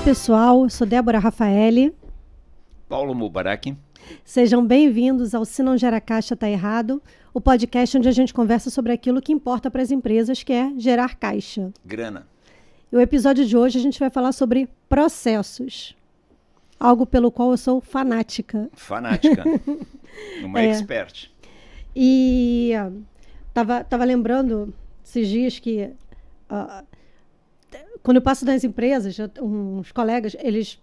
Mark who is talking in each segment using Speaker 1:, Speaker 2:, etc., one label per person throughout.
Speaker 1: pessoal, eu sou Débora Rafaeli.
Speaker 2: Paulo Mubarak.
Speaker 1: Sejam bem-vindos ao Se Não Gera Caixa Tá Errado, o podcast onde a gente conversa sobre aquilo que importa para as empresas, que é gerar caixa.
Speaker 2: Grana.
Speaker 1: E o episódio de hoje a gente vai falar sobre processos, algo pelo qual eu sou fanática.
Speaker 2: Fanática. Uma expert.
Speaker 1: E tava lembrando esses dias que quando eu passo nas empresas, uns colegas, eles...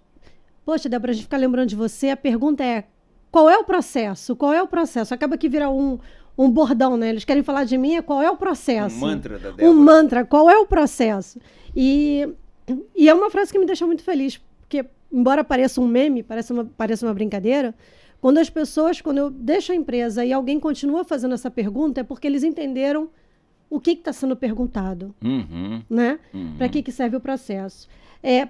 Speaker 1: Poxa, Débora, a gente fica lembrando de você, a pergunta é: qual é o processo? Qual é o processo? Acaba que vira um bordão, né? Eles querem falar de mim, qual é o processo?
Speaker 2: Um mantra da Débora.
Speaker 1: Um mantra, qual é o processo? E é uma frase que me deixa muito feliz, porque, embora pareça um meme, pareça uma brincadeira, quando eu deixo a empresa e alguém continua fazendo essa pergunta, é porque eles entenderam o que está sendo perguntado, né? Para que serve o processo?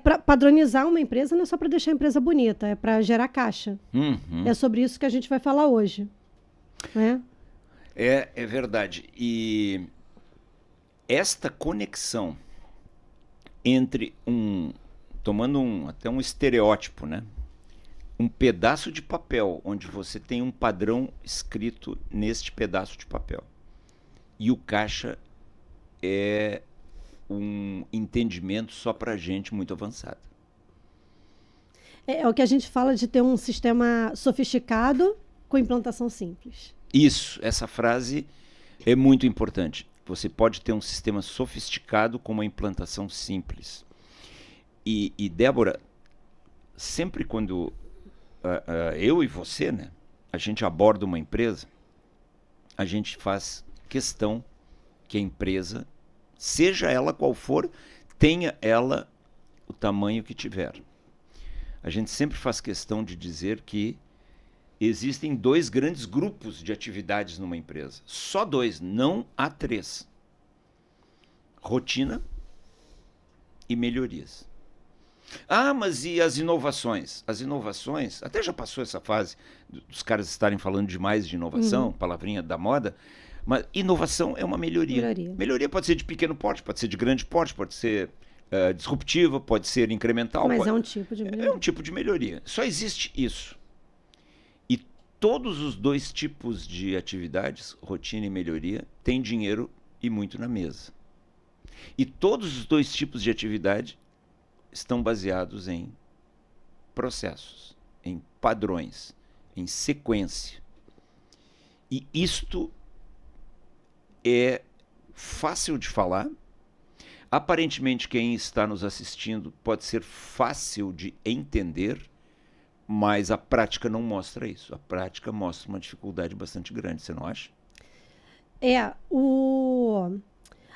Speaker 1: Para padronizar uma empresa não é só para deixar a empresa bonita, é para gerar caixa. É sobre isso que a gente vai falar hoje, né?
Speaker 2: É verdade. E esta conexão entre tomando até um estereótipo, né? Um pedaço de papel, onde você tem um padrão escrito neste pedaço de papel. E o caixa é um entendimento só para gente muito avançada.
Speaker 1: É o que a gente fala de ter um sistema sofisticado com implantação simples.
Speaker 2: Isso, essa frase é muito importante. Você pode ter um sistema sofisticado com uma implantação simples. E Débora, sempre quando eu e você, né, a gente aborda uma empresa, a gente faz questão que a empresa, seja ela qual for, tenha ela o tamanho que tiver. A gente sempre faz questão de dizer que existem 2 grandes grupos de atividades numa empresa. Só 2, não há 3. Rotina e melhorias. Mas e as inovações? As inovações, até já passou essa fase dos caras estarem falando demais de inovação, palavrinha da moda, mas inovação é uma melhoria. Melhoria pode ser de pequeno porte, pode ser de grande porte, pode ser disruptiva, pode ser incremental.
Speaker 1: Mas é um tipo de melhoria.
Speaker 2: É um tipo de melhoria. Só existe isso. E todos os 2 tipos de atividades, rotina e melhoria, têm dinheiro e muito na mesa. E todos os 2 tipos de atividade estão baseados em processos, em padrões, em sequência. E isto é fácil de falar. Aparentemente, quem está nos assistindo pode ser fácil de entender, mas a prática não mostra isso. A prática mostra uma dificuldade bastante grande, você não acha?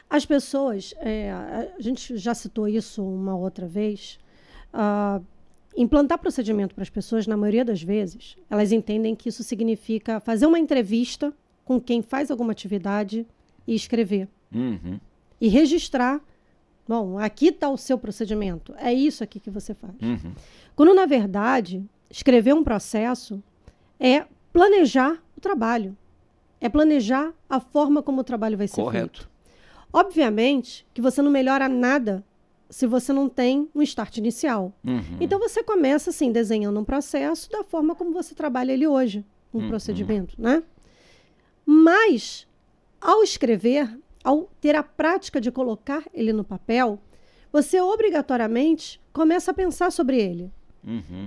Speaker 1: As pessoas, a gente já citou isso uma outra vez, implantar procedimento para as pessoas, na maioria das vezes, elas entendem que isso significa fazer uma entrevista com quem faz alguma atividade e escrever. E registrar, bom, aqui está o seu procedimento, é isso aqui que você faz. Quando, na verdade, escrever um processo é planejar o trabalho, é planejar a forma como o trabalho vai ser feito. Obviamente que você não melhora nada se você não tem um start inicial. Então você começa assim, desenhando um processo da forma como você trabalha ele hoje, um procedimento, né? Mas, ao escrever, ao ter a prática de colocar ele no papel, você obrigatoriamente começa a pensar sobre ele.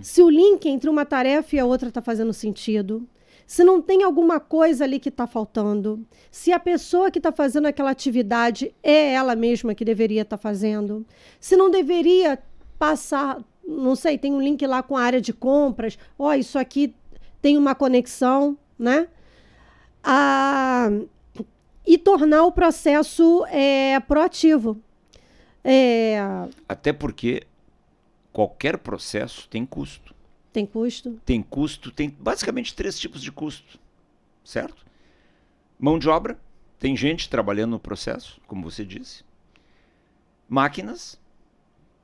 Speaker 1: Se o link entre uma tarefa e a outra está fazendo sentido, se não tem alguma coisa ali que está faltando, se a pessoa que está fazendo aquela atividade é ela mesma que deveria estar fazendo, se não deveria passar, não sei, tem um link lá com a área de compras, isso aqui tem uma conexão, né? E tornar o processo proativo.
Speaker 2: Até porque qualquer processo tem custo.
Speaker 1: Tem custo?
Speaker 2: Tem custo, tem basicamente 3 tipos de custo, certo? Mão de obra, tem gente trabalhando no processo, como você disse. Máquinas,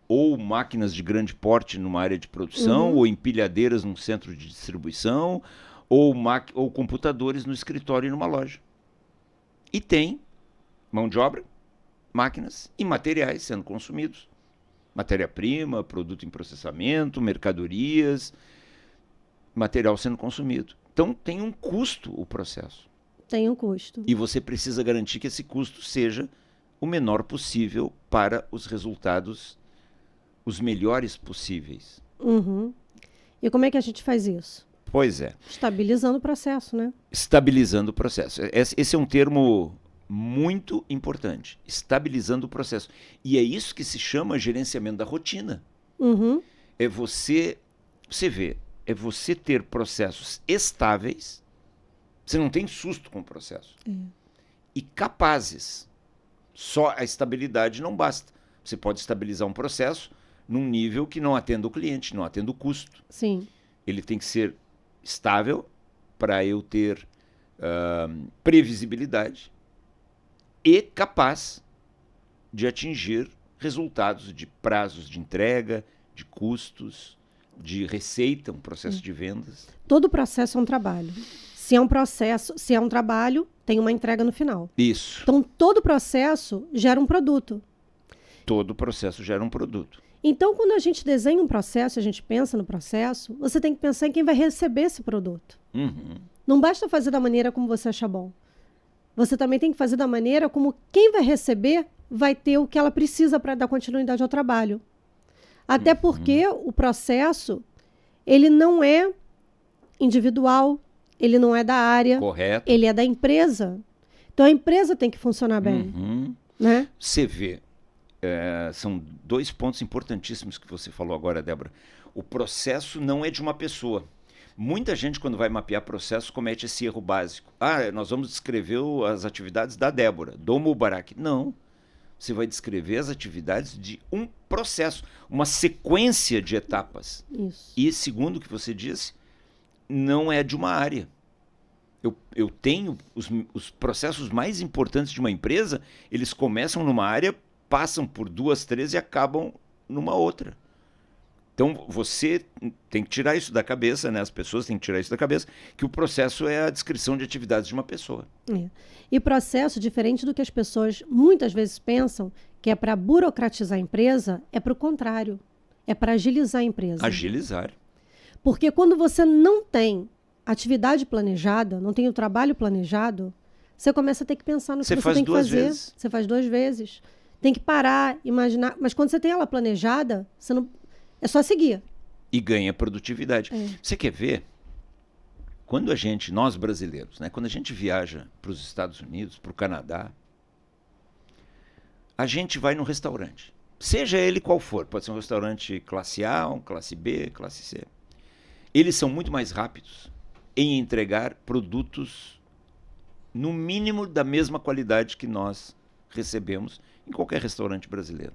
Speaker 2: ou máquinas de grande porte numa área de produção, ou empilhadeiras num centro de distribuição, ou computadores no escritório e numa loja. E tem mão de obra, máquinas e materiais sendo consumidos Matéria-prima, produto em processamento, mercadorias, material sendo consumido. Então, tem um custo o processo.
Speaker 1: Tem um custo.
Speaker 2: E você precisa garantir que esse custo seja o menor possível para os resultados os melhores possíveis.
Speaker 1: Uhum. E como é que a gente faz isso?
Speaker 2: Pois é.
Speaker 1: Estabilizando o processo, né?
Speaker 2: Estabilizando o processo. Esse é um termo muito importante. Estabilizando o processo. E é isso que se chama gerenciamento da rotina.
Speaker 1: Uhum.
Speaker 2: É você vê, é você ter processos estáveis, você não tem susto com o processo, e capazes. Só a estabilidade não basta. Você pode estabilizar um processo num nível que não atenda o cliente, não atenda o custo.
Speaker 1: Sim.
Speaker 2: Ele tem que ser estável para eu ter previsibilidade e capaz de atingir resultados de prazos de entrega, de custos, de receita, um processo de vendas.
Speaker 1: Todo processo é um trabalho. Se é um trabalho, tem uma entrega no final.
Speaker 2: Isso.
Speaker 1: Então, todo processo gera um produto.
Speaker 2: Todo processo gera um produto.
Speaker 1: Então, quando a gente desenha um processo, a gente pensa no processo, você tem que pensar em quem vai receber esse produto.
Speaker 2: Uhum.
Speaker 1: Não basta fazer da maneira como você achar bom. Você também tem que fazer da maneira como quem vai receber vai ter o que ela precisa para dar continuidade ao trabalho. Até porque o processo, ele não é individual, ele não é da área,
Speaker 2: Correto.
Speaker 1: ele é da empresa. Então, a empresa tem que funcionar bem.
Speaker 2: Uhum.
Speaker 1: Né?
Speaker 2: Você vê, são dois pontos importantíssimos que você falou agora, Débora. O processo não é de uma pessoa. Muita gente, quando vai mapear processo, comete esse erro básico. Nós vamos descrever as atividades da Débora, do Mubarak. Não. Você vai descrever as atividades de um processo, uma sequência de etapas.
Speaker 1: Isso.
Speaker 2: E, segundo o que você disse, não é de uma área. Eu tenho os processos mais importantes de uma empresa, eles começam numa área, passam por 2, 3 e acabam numa outra. Então, você tem que tirar isso da cabeça, né? As pessoas têm que tirar isso da cabeça, que o processo é a descrição de atividades de uma pessoa.
Speaker 1: E processo, diferente do que as pessoas muitas vezes pensam, que é para burocratizar a empresa, é para o contrário. É para agilizar a empresa.
Speaker 2: Agilizar.
Speaker 1: Porque quando você não tem atividade planejada, não tem o trabalho planejado, você começa a ter que pensar no que você tem que fazer.
Speaker 2: Vezes.
Speaker 1: Você faz 2 vezes. Tem que parar, imaginar. Mas quando você tem ela planejada, você não... é só seguir.
Speaker 2: E ganha produtividade. Você quer ver? Quando nós brasileiros, né, quando a gente viaja para os Estados Unidos, para o Canadá, a gente vai num restaurante. Seja ele qual for. Pode ser um restaurante classe A, um classe B, classe C. Eles são muito mais rápidos em entregar produtos, no mínimo, da mesma qualidade que nós recebemos em qualquer restaurante brasileiro.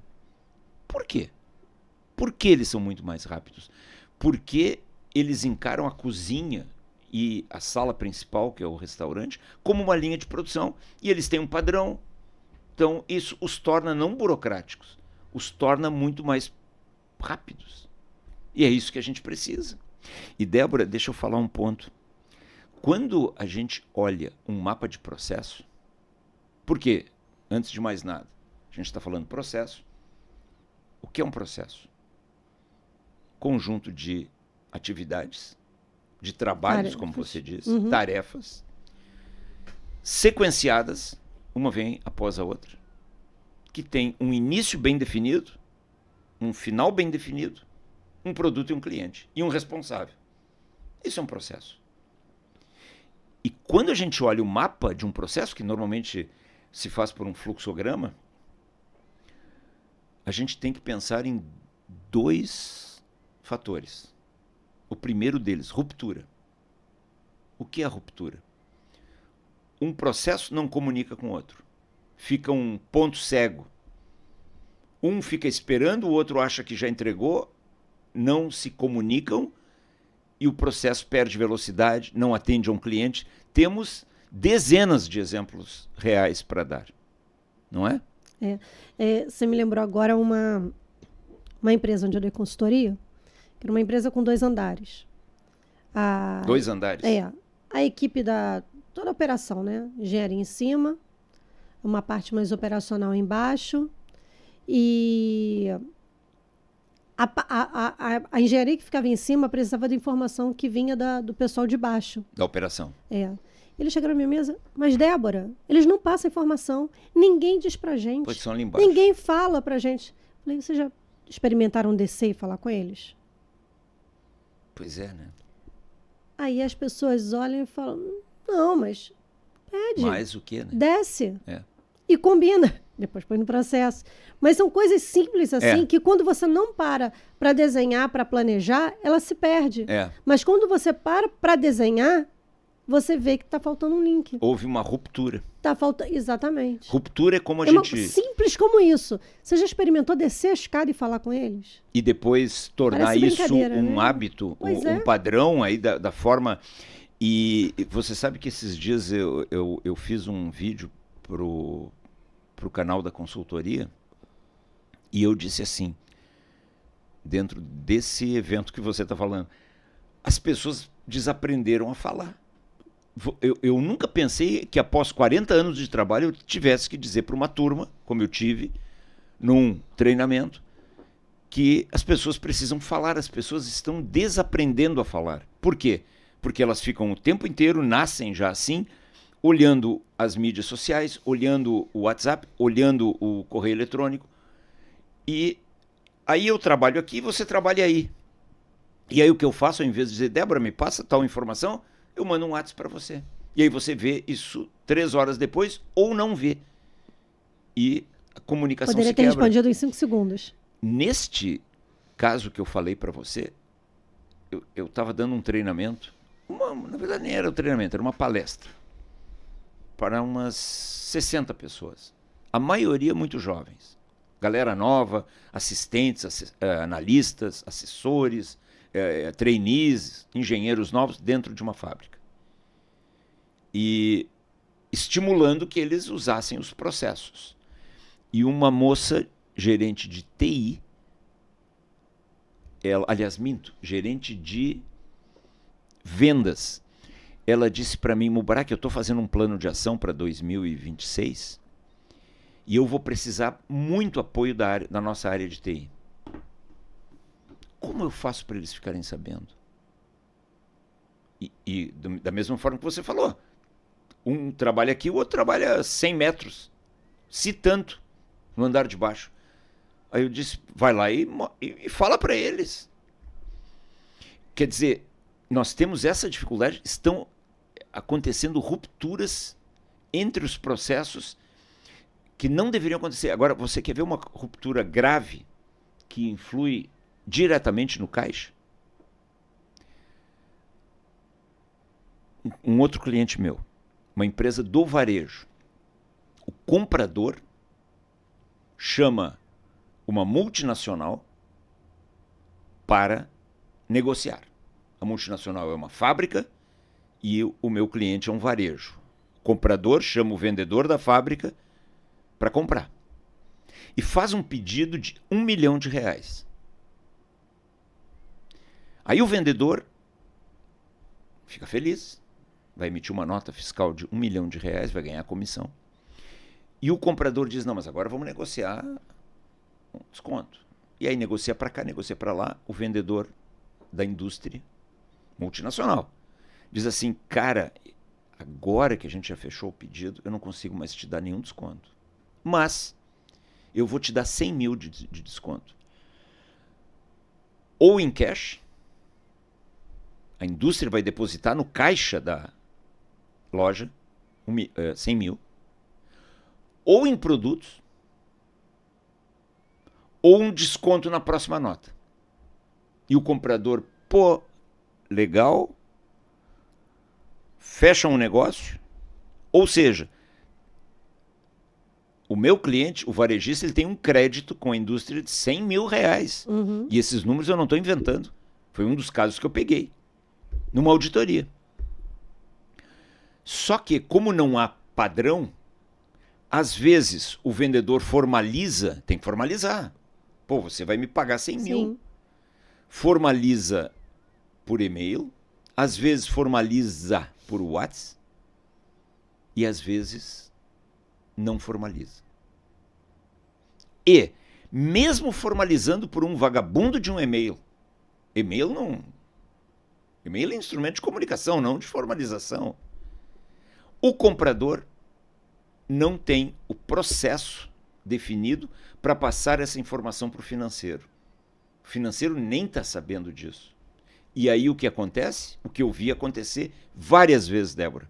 Speaker 2: Por quê? Por que eles são muito mais rápidos? Porque eles encaram a cozinha e a sala principal, que é o restaurante, como uma linha de produção. E eles têm um padrão. Então, isso os torna não burocráticos, os torna muito mais rápidos. E é isso que a gente precisa. E, Débora, deixa eu falar um ponto. Quando a gente olha um mapa de processo, porque, antes de mais nada, a gente está falando processo. O que é um processo? Conjunto de atividades, de trabalhos, como você diz, tarefas, sequenciadas, uma vem após a outra, que tem um início bem definido, um final bem definido, um produto e um cliente, e um responsável. Isso é um processo. E quando a gente olha o mapa de um processo, que normalmente se faz por um fluxograma, a gente tem que pensar em 2 fatores. O primeiro deles, ruptura. O que é a ruptura? Um processo não comunica com o outro. Fica um ponto cego. Um fica esperando, o outro acha que já entregou, não se comunicam e o processo perde velocidade, não atende a um cliente. Temos dezenas de exemplos reais para dar, não é?
Speaker 1: Você me lembrou agora uma empresa onde eu dei consultoria, que era uma empresa com 2 andares.
Speaker 2: 2 andares?
Speaker 1: A equipe toda a operação, né? Engenharia em cima, uma parte mais operacional embaixo, e A engenharia que ficava em cima precisava da informação que vinha do pessoal de baixo.
Speaker 2: Da operação.
Speaker 1: Eles chegaram à minha mesa, mas Débora, eles não passam informação, ninguém diz pra gente.
Speaker 2: Pois são ali embaixo.
Speaker 1: Ninguém fala pra gente. Falei, vocês já experimentaram descer e falar com eles?
Speaker 2: Pois é, né?
Speaker 1: Aí as pessoas olham e falam, não, mas pede.
Speaker 2: Mais o quê, né?
Speaker 1: Desce.
Speaker 2: É.
Speaker 1: E combina. Depois põe no processo. Mas são coisas simples assim, que quando você não para desenhar, para planejar, ela se perde. Mas quando você para desenhar, você vê que está faltando um link.
Speaker 2: Houve uma ruptura.
Speaker 1: Tá faltando, exatamente.
Speaker 2: Ruptura é como a gente...
Speaker 1: Simples como isso. Você já experimentou descer a escada e falar com eles?
Speaker 2: E depois tornar isso um hábito, um padrão aí da forma... E você sabe que esses dias eu fiz um vídeo pro canal da consultoria e eu disse assim, dentro desse evento que você está falando, as pessoas desaprenderam a falar. Eu nunca pensei que após 40 anos de trabalho eu tivesse que dizer para uma turma, como eu tive, num treinamento, que as pessoas precisam falar, as pessoas estão desaprendendo a falar. Por quê? Porque elas ficam o tempo inteiro, nascem já assim, olhando as mídias sociais, olhando o WhatsApp, olhando o correio eletrônico. E aí eu trabalho aqui, você trabalha aí. E aí o que eu faço, ao invés de dizer, Débora, me passa tal informação, eu mando um WhatsApp para você. E aí você vê isso 3 horas depois ou não vê. E a comunicação
Speaker 1: poderia
Speaker 2: se quebra.
Speaker 1: Poderia ter respondido em 5 segundos.
Speaker 2: Neste caso que eu falei para você, eu estava dando um treinamento. Na verdade nem era um treinamento, era uma palestra. Para umas 60 pessoas. A maioria muito jovens. Galera nova, assistentes, analistas, assessores, trainees, engenheiros novos dentro de uma fábrica. E estimulando que eles usassem os processos. E uma moça, gerente de TI, gerente de vendas, ela disse para mim, Mubarak, eu estou fazendo um plano de ação para 2026 e eu vou precisar muito apoio da nossa área de TI. Como eu faço para eles ficarem sabendo? E da mesma forma que você falou, um trabalha aqui, o outro trabalha 100 metros, se tanto, no andar de baixo. Aí eu disse, vai lá e fala para eles. Quer dizer, nós temos essa dificuldade, estão acontecendo rupturas entre os processos que não deveriam acontecer. Agora, você quer ver uma ruptura grave que influi diretamente no caixa? Um outro cliente meu, uma empresa do varejo, o comprador chama uma multinacional para negociar. A multinacional é uma fábrica e o meu cliente é um varejo. O comprador chama o vendedor da fábrica para comprar. E faz um pedido de R$1 milhão. Aí o vendedor fica feliz, vai emitir uma nota fiscal de R$1 milhão, vai ganhar a comissão. E o comprador diz, não, mas agora vamos negociar um desconto. E aí negocia para cá, negocia para lá, o vendedor da indústria multinacional diz assim, cara, agora que a gente já fechou o pedido, eu não consigo mais te dar nenhum desconto. Mas eu vou te dar 100 mil de desconto. Ou em cash, a indústria vai depositar no caixa da loja 100 mil, ou em produtos, ou um desconto na próxima nota. E o comprador, pô, legal, fecha um negócio. Ou seja, o meu cliente, o varejista, ele tem um crédito com a indústria de R$100 mil.
Speaker 1: Uhum.
Speaker 2: E esses números eu não estou inventando. Foi um dos casos que eu peguei numa auditoria. Só que, como não há padrão, às vezes o vendedor formaliza, tem que formalizar. Pô, você vai me pagar 100 mil. Formaliza por e-mail, às vezes formaliza por WhatsApp e às vezes não formaliza. E, mesmo formalizando por um vagabundo de um e-mail. E-mail é instrumento de comunicação, não de formalização. O comprador não tem o processo definido para passar essa informação para o financeiro. O financeiro nem está sabendo disso. E aí o que acontece? O que eu vi acontecer várias vezes, Débora.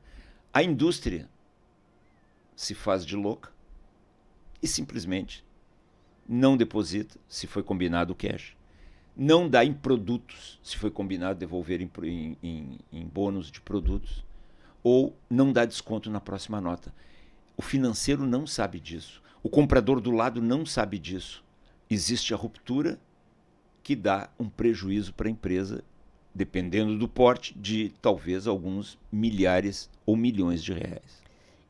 Speaker 2: A indústria se faz de louca e simplesmente não deposita, se foi combinado o cash. Não dá em produtos, se foi combinado devolver em bônus de produtos. Ou não dá desconto na próxima nota. O financeiro não sabe disso. O comprador do lado não sabe disso. Existe a ruptura que dá um prejuízo para a empresa, dependendo do porte, de talvez alguns milhares ou milhões de reais.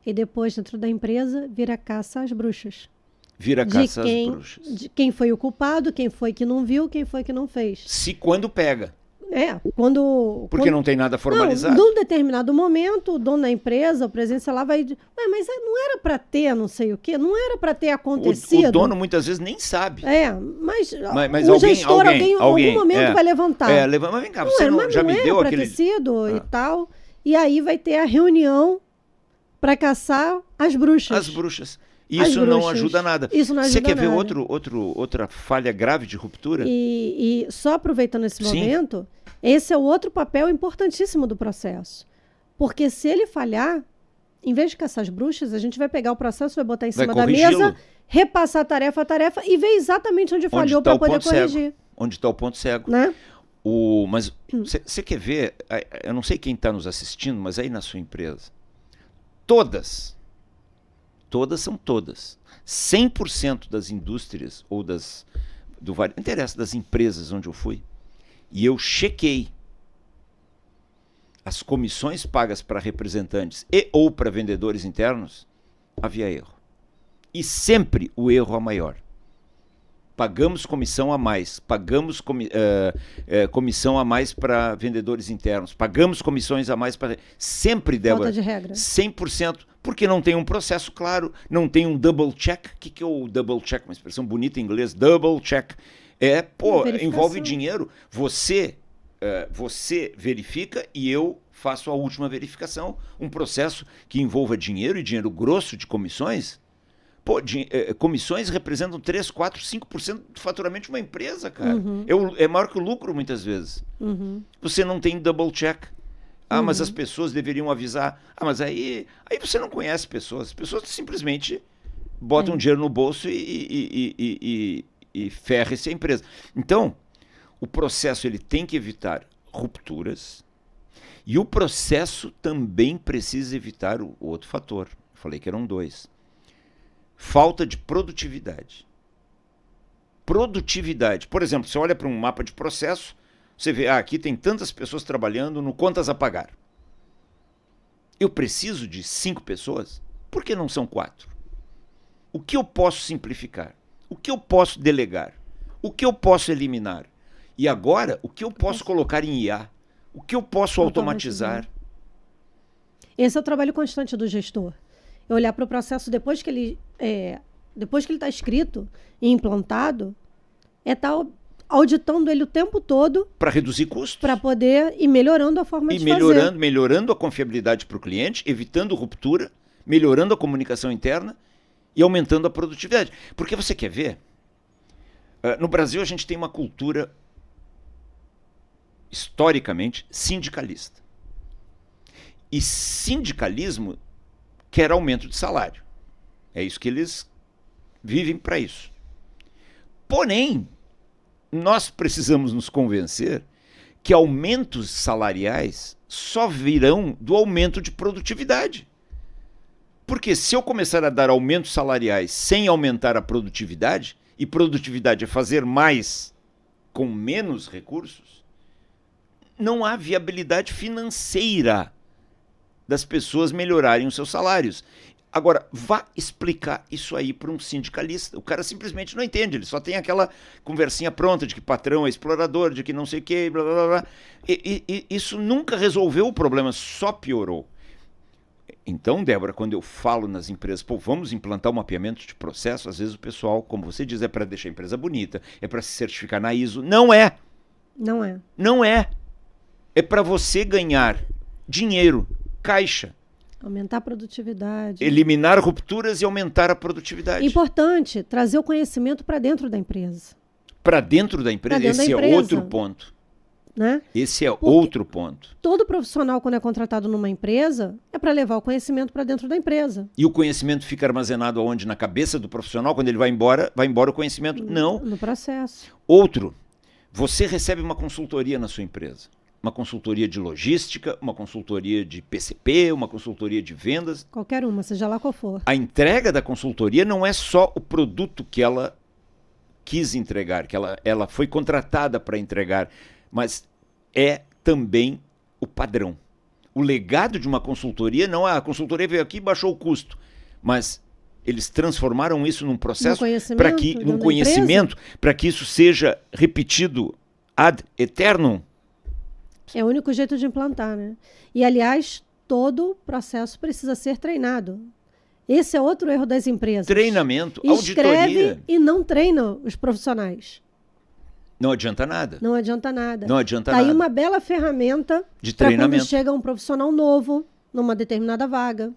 Speaker 1: E depois, dentro da empresa, vira caça às bruxas.
Speaker 2: Vira caça às bruxas.
Speaker 1: De quem foi o culpado, quem foi que não viu, quem foi que não fez.
Speaker 2: Se quando pega.
Speaker 1: Porque
Speaker 2: não tem nada formalizado.
Speaker 1: Num determinado momento, o dono da empresa, o presidente, sei lá, vai... mas não era para ter não sei o quê, não era para ter acontecido.
Speaker 2: O dono muitas vezes nem sabe.
Speaker 1: Mas o gestor, alguém em algum momento vai levantar.
Speaker 2: Mas vem cá, você não já me deu aquele...
Speaker 1: e tal. E aí vai ter a reunião para caçar as bruxas.
Speaker 2: As bruxas. Isso não ajuda nada.
Speaker 1: Isso não ajuda
Speaker 2: nada. Você quer ver
Speaker 1: outra
Speaker 2: falha grave de ruptura?
Speaker 1: E só aproveitando esse momento, esse é o outro papel importantíssimo do processo. Porque se ele falhar, em vez de caçar as bruxas, a gente vai pegar o processo, vai botar em cima da mesa, repassar a tarefa e ver exatamente onde falhou para poder corrigir.
Speaker 2: Onde está o ponto cego.
Speaker 1: Né?
Speaker 2: Mas você quer ver, eu não sei quem está nos assistindo, mas aí na sua empresa, todas são todas. 100% das indústrias ou não interessa, das empresas onde eu fui, e eu chequei as comissões pagas para representantes e ou para vendedores internos, havia erro. E sempre o erro é maior. Pagamos comissão a mais, pagamos comissão a mais para vendedores internos, pagamos comissões a mais para... Sempre, Débora,
Speaker 1: falta de regra.
Speaker 2: 100%, porque não tem um processo claro, não tem um double check. O que é o double check? Uma expressão bonita em inglês, double check. Envolve dinheiro. Você verifica e eu faço a última verificação. Um processo que envolva dinheiro e dinheiro grosso de comissões. Comissões representam 3, 4, 5% do faturamento de uma empresa, cara.
Speaker 1: Uhum.
Speaker 2: É maior que o lucro, muitas vezes.
Speaker 1: Uhum.
Speaker 2: Você não tem double check. Mas as pessoas deveriam avisar. Mas aí você não conhece pessoas. As pessoas simplesmente botam dinheiro no bolso e ferra-se a empresa. Então, o processo ele tem que evitar rupturas e o processo também precisa evitar o outro fator. Eu falei que eram 2. Falta de produtividade. Produtividade. Por exemplo, você olha para um mapa de processo, você vê, aqui tem tantas pessoas trabalhando no contas a pagar. Eu preciso de 5 pessoas? Por que não são 4? O que eu posso simplificar? O que eu posso delegar? O que eu posso eliminar? E agora, o que eu posso colocar em IA? O que eu posso automatizar?
Speaker 1: Esse é o trabalho constante do gestor. É olhar para o processo depois que ele está escrito e implantado, estar auditando ele o tempo todo
Speaker 2: para reduzir custos,
Speaker 1: para poder ir melhorando a forma de fazer.
Speaker 2: Melhorando a confiabilidade para o cliente, evitando ruptura, melhorando a comunicação interna e aumentando a produtividade. Porque você quer ver? No Brasil a gente tem uma cultura historicamente sindicalista. E sindicalismo quer aumento de salário. É isso que eles vivem para isso. Porém, nós precisamos nos convencer que aumentos salariais só virão do aumento de produtividade. Porque se eu começar a dar aumentos salariais sem aumentar a produtividade, e produtividade é fazer mais com menos recursos, não há viabilidade financeira das pessoas melhorarem os seus salários. Agora, vá explicar isso aí para um sindicalista. O cara simplesmente não entende, ele só tem aquela conversinha pronta de que patrão é explorador, de que não sei o quê, blá, blá, blá. E isso nunca resolveu o problema, só piorou. Então, Débora, quando eu falo nas empresas, pô, vamos implantar um mapeamento de processo, às vezes o pessoal, como você diz, é para deixar a empresa bonita, é para se certificar na ISO. Não é.
Speaker 1: Não é.
Speaker 2: Não é. É para você ganhar dinheiro, caixa,
Speaker 1: Aumentar a produtividade.
Speaker 2: eliminar rupturas e aumentar a produtividade.
Speaker 1: Importante, trazer o conhecimento para dentro da empresa.
Speaker 2: Para dentro da empresa,
Speaker 1: Pra dentro da
Speaker 2: esse
Speaker 1: empresa.
Speaker 2: é outro ponto.
Speaker 1: Né?
Speaker 2: Esse é outro ponto.
Speaker 1: Todo profissional, quando é contratado numa empresa, é para levar o conhecimento para dentro da empresa.
Speaker 2: E o conhecimento fica armazenado aonde? Na cabeça do profissional? Quando ele vai embora o conhecimento? Não.
Speaker 1: No processo.
Speaker 2: Outro, você recebe uma consultoria na sua empresa. Uma consultoria de logística, uma consultoria de PCP, uma consultoria de vendas.
Speaker 1: Qualquer uma, seja lá qual for.
Speaker 2: A entrega da consultoria não é só o produto que ela quis entregar, que ela foi contratada para entregar, mas é também o padrão. O legado de uma consultoria não é a consultoria veio aqui e baixou o custo, mas eles transformaram isso num processo, num conhecimento, para que isso seja repetido ad eternum.
Speaker 1: É o único jeito de implantar, né? E, aliás, todo processo precisa ser treinado. Esse é outro erro das empresas.
Speaker 2: Treinamento,
Speaker 1: auditoria. Escreve e não treina os profissionais.
Speaker 2: Não adianta nada.
Speaker 1: Não adianta nada.
Speaker 2: Não adianta
Speaker 1: tá
Speaker 2: nada.
Speaker 1: aí uma bela ferramenta
Speaker 2: de
Speaker 1: para
Speaker 2: treinamento.
Speaker 1: Quando chega um profissional novo numa determinada vaga,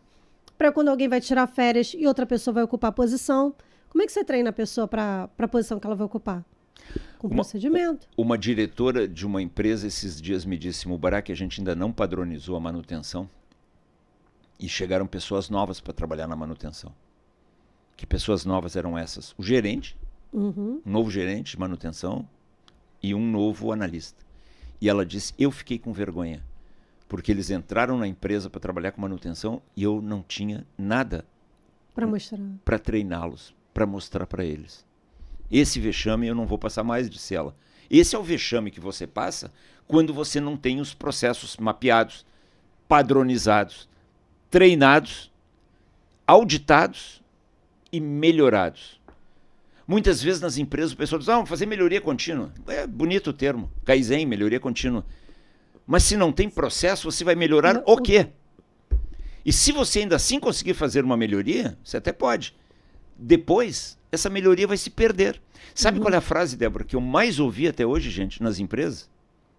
Speaker 1: para quando alguém vai tirar férias e outra pessoa vai ocupar a posição. Como é que você treina a pessoa para a posição que ela vai ocupar? Com procedimento.
Speaker 2: Uma diretora de uma empresa esses dias me disse, Mubarak, a gente ainda não padronizou a manutenção e chegaram pessoas novas para trabalhar na manutenção. Que pessoas novas eram essas? O gerente, um novo gerente de manutenção e um novo analista. E ela disse, eu fiquei com vergonha, porque eles entraram na empresa para trabalhar com manutenção e eu não tinha nada para treiná-los, para mostrar para eles. Esse vexame eu não vou passar mais, disse ela. Esse é o vexame que você passa quando você não tem os processos mapeados, padronizados, treinados, auditados e melhorados. Muitas vezes nas empresas o pessoal diz, vamos fazer melhoria contínua. É bonito o termo, Kaizen, melhoria contínua. Mas se não tem processo, você vai melhorar o quê? E se você ainda assim conseguir fazer uma melhoria, você até pode. Depois, essa melhoria vai se perder. Sabe qual é a frase, Débora, que eu mais ouvi até hoje, gente, nas empresas?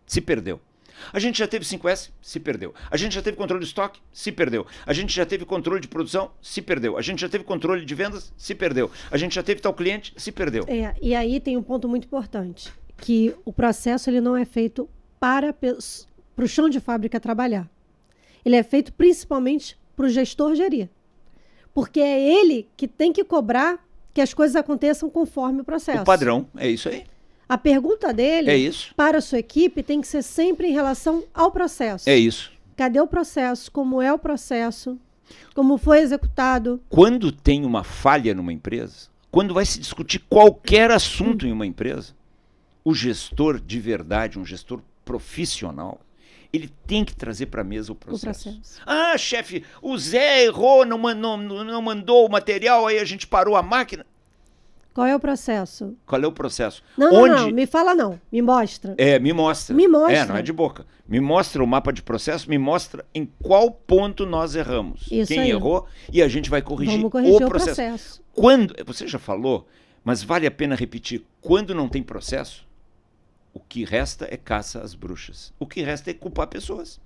Speaker 2: Se perdeu. A gente já teve 5S, se perdeu. A gente já teve controle de estoque, se perdeu. A gente já teve controle de produção, se perdeu. A gente já teve controle de vendas, se perdeu. A gente já teve tal cliente, se perdeu.
Speaker 1: E aí tem um ponto muito importante, que o processo ele não é feito para o chão de fábrica trabalhar. Ele é feito principalmente para o gestor gerir. Porque é ele que tem que cobrar que as coisas aconteçam conforme o processo.
Speaker 2: O padrão, é isso aí.
Speaker 1: A pergunta dele para a sua equipe tem que ser sempre em relação ao processo.
Speaker 2: É isso.
Speaker 1: Cadê o processo? Como é o processo? Como foi executado?
Speaker 2: Quando tem uma falha numa empresa, quando vai se discutir qualquer assunto em uma empresa, o gestor de verdade, um gestor profissional, ele tem que trazer para a mesa o processo. Ah, chefe, o Zé errou, não mandou o material, aí a gente parou a máquina.
Speaker 1: Qual é o processo?
Speaker 2: Qual é o processo?
Speaker 1: Não, me fala não, me mostra.
Speaker 2: Me mostra.
Speaker 1: Me mostra.
Speaker 2: Não é de boca. Me mostra o mapa de processo, me mostra em qual ponto nós erramos.
Speaker 1: Isso
Speaker 2: Quem
Speaker 1: aí.
Speaker 2: errou e a gente vai corrigir,
Speaker 1: Vamos corrigir
Speaker 2: o processo. Você já falou, mas vale a pena repetir, quando não tem processo, o que resta é caça às bruxas. O que resta é culpar pessoas.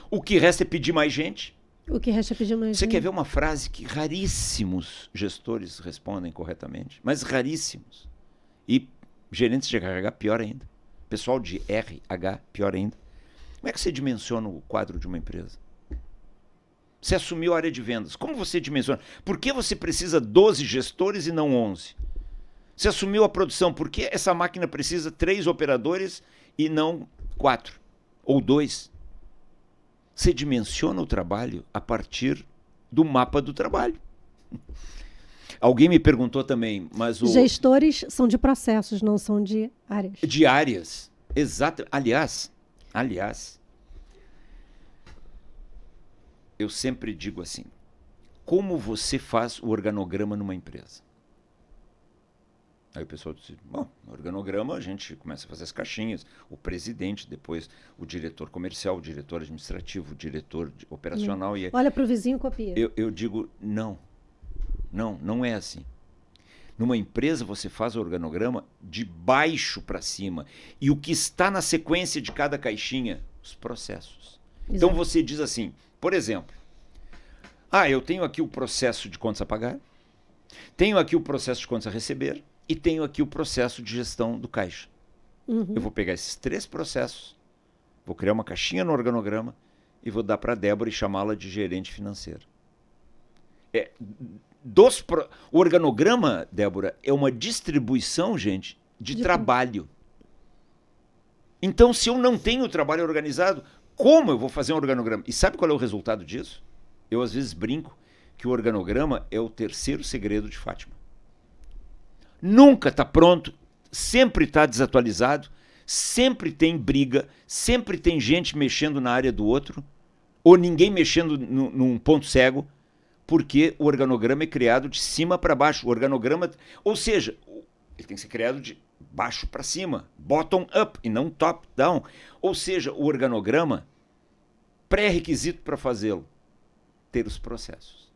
Speaker 2: O que resta é pedir mais gente.
Speaker 1: O que resta é pedir mais gente.
Speaker 2: Você quer ver uma frase que raríssimos gestores respondem corretamente, mas raríssimos. E gerentes de RH, pior ainda. Pessoal de RH, pior ainda. Como é que você dimensiona o quadro de uma empresa? Você assumiu a área de vendas. Como você dimensiona? Por que você precisa 12 gestores e não 11? Você assumiu a produção. Por que essa máquina precisa 3 operadores e não 4? Ou 2? Você dimensiona o trabalho a partir do mapa do trabalho. Alguém me perguntou também, mas
Speaker 1: Gestores são de processos, não são de áreas.
Speaker 2: De áreas. Exato. Aliás, eu sempre digo assim, como você faz o organograma numa empresa? Aí o pessoal disse, bom, no organograma a gente começa a fazer as caixinhas, o presidente, depois o diretor comercial, o diretor administrativo, o diretor operacional. E
Speaker 1: olha para o vizinho e copia.
Speaker 2: Eu digo, não é assim. Numa empresa você faz o organograma de baixo para cima. E o que está na sequência de cada caixinha? Os processos. Exato. Então você diz assim, por exemplo, eu tenho aqui o processo de contas a pagar, tenho aqui o processo de contas a receber e tenho aqui o processo de gestão do caixa.
Speaker 1: Uhum.
Speaker 2: Eu vou pegar esses 3 processos, vou criar uma caixinha no organograma e vou dar para a Débora e chamá-la de gerente financeira. O organograma, Débora, é uma distribuição, gente, de trabalho. Então, se eu não tenho o trabalho organizado, como eu vou fazer um organograma? E sabe qual é o resultado disso? Eu, às vezes, brinco que o organograma é o 3º segredo de Fátima. Nunca está pronto, sempre está desatualizado, sempre tem briga, sempre tem gente mexendo na área do outro, ou ninguém mexendo num ponto cego, porque o organograma é criado de cima para baixo. O organograma, ou seja, ele tem que ser criado de baixo para cima, bottom up e não top down. Ou seja, o organograma, pré-requisito para fazê-lo, ter os processos.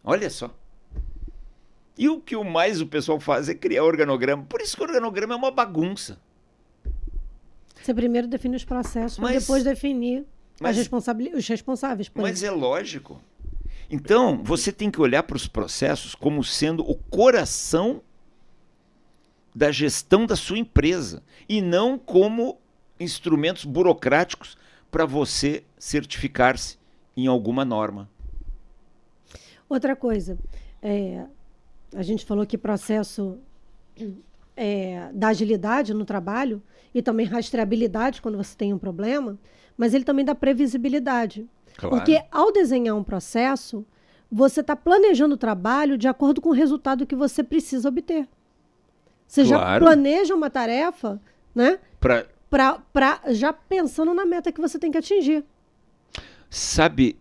Speaker 2: Olha só. E o que mais o pessoal faz é criar organograma. Por isso que o organograma é uma bagunça.
Speaker 1: Você primeiro define os processos, para depois definir os responsáveis.
Speaker 2: Mas é lógico. Então, você tem que olhar para os processos como sendo o coração da gestão da sua empresa e não como instrumentos burocráticos para você certificar-se em alguma norma.
Speaker 1: Outra coisa, a gente falou que processo dá agilidade no trabalho e também rastreabilidade quando você tem um problema, mas ele também dá previsibilidade. Claro. Porque ao desenhar um processo, você está planejando o trabalho de acordo com o resultado que você precisa obter. Você já planeja uma tarefa, né? Já pensando na meta que você tem que atingir.
Speaker 2: Sabe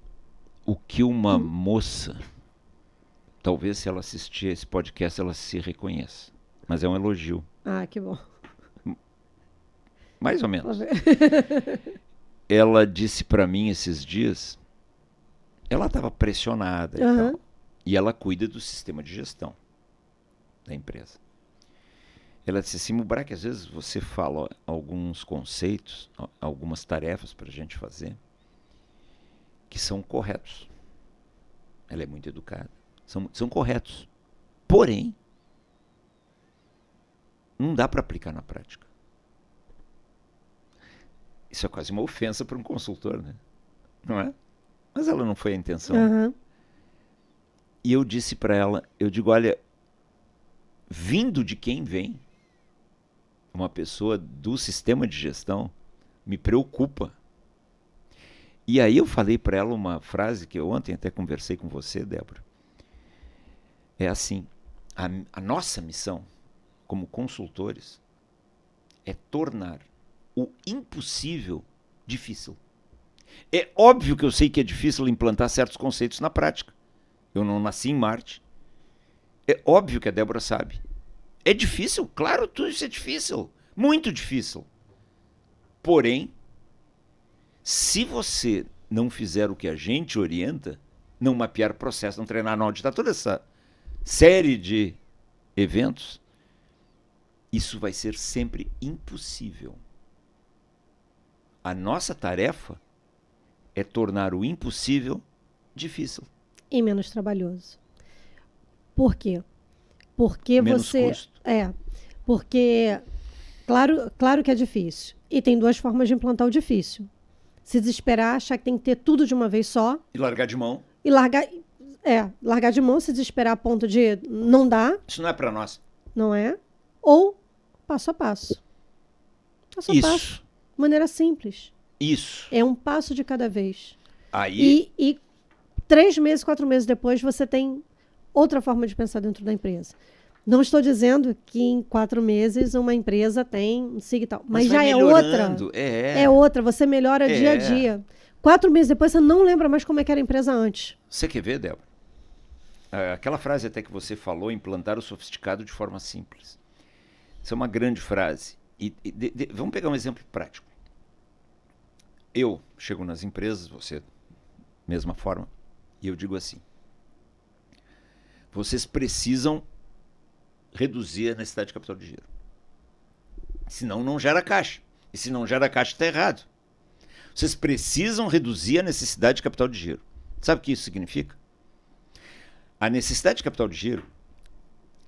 Speaker 2: o que uma moça, talvez se ela assistir esse podcast, ela se reconheça. Mas é um elogio.
Speaker 1: Ah, que bom.
Speaker 2: Mais ou menos. Ela disse para mim esses dias, ela estava pressionada e tal, e ela cuida do sistema de gestão da empresa. Ela disse assim, Mubarak, às vezes você fala alguns conceitos, algumas tarefas para a gente fazer, que são corretos. Ela é muito educada. São corretos. Porém, não dá para aplicar na prática. Isso é quase uma ofensa para um consultor, né? Não é? Mas ela não foi a intenção. E eu disse para ela, eu digo, olha, vindo de quem vem, uma pessoa do sistema de gestão, me preocupa. E aí eu falei para ela uma frase que eu ontem até conversei com você, Débora. É assim, a nossa missão como consultores é tornar o impossível difícil. É óbvio que eu sei que é difícil implantar certos conceitos na prática. Eu não nasci em Marte. É óbvio que a Débora sabe. É difícil? Claro, tudo isso é difícil. Muito difícil. Porém, se você não fizer o que a gente orienta, não mapear processo, não treinar, não auditar toda essa série de eventos, isso vai ser sempre impossível. A nossa tarefa é tornar o impossível difícil.
Speaker 1: E menos trabalhoso. Por quê? Porque
Speaker 2: menos custo.
Speaker 1: Porque claro que é difícil. E tem 2 formas de implantar o difícil. Se desesperar, achar que tem que ter tudo de uma vez só.
Speaker 2: E largar de mão.
Speaker 1: E largar de mão, se desesperar a ponto de não dar.
Speaker 2: Isso não é para nós.
Speaker 1: Não é? Ou passo a passo. Passo a passo. De maneira simples.
Speaker 2: Isso.
Speaker 1: É um passo de cada vez.
Speaker 2: Aí...
Speaker 1: E 3 meses, 4 meses depois, você tem outra forma de pensar dentro da empresa. Não estou dizendo que em 4 meses uma empresa tem SIG e tal. Mas já é outra. É outra. Você melhora dia a dia. 4 meses depois, você não lembra mais como é que era a empresa antes.
Speaker 2: Você quer ver, Débora? aquela frase até que você falou, implantar o sofisticado de forma simples. Isso é uma grande frase. Vamos pegar um exemplo prático. Eu chego nas empresas, você, mesma forma, e eu digo assim: vocês precisam reduzir a necessidade de capital de giro. Senão não gera caixa. E se não gera caixa, está errado. Vocês precisam reduzir a necessidade de capital de giro. Sabe o que isso significa? A necessidade de capital de giro,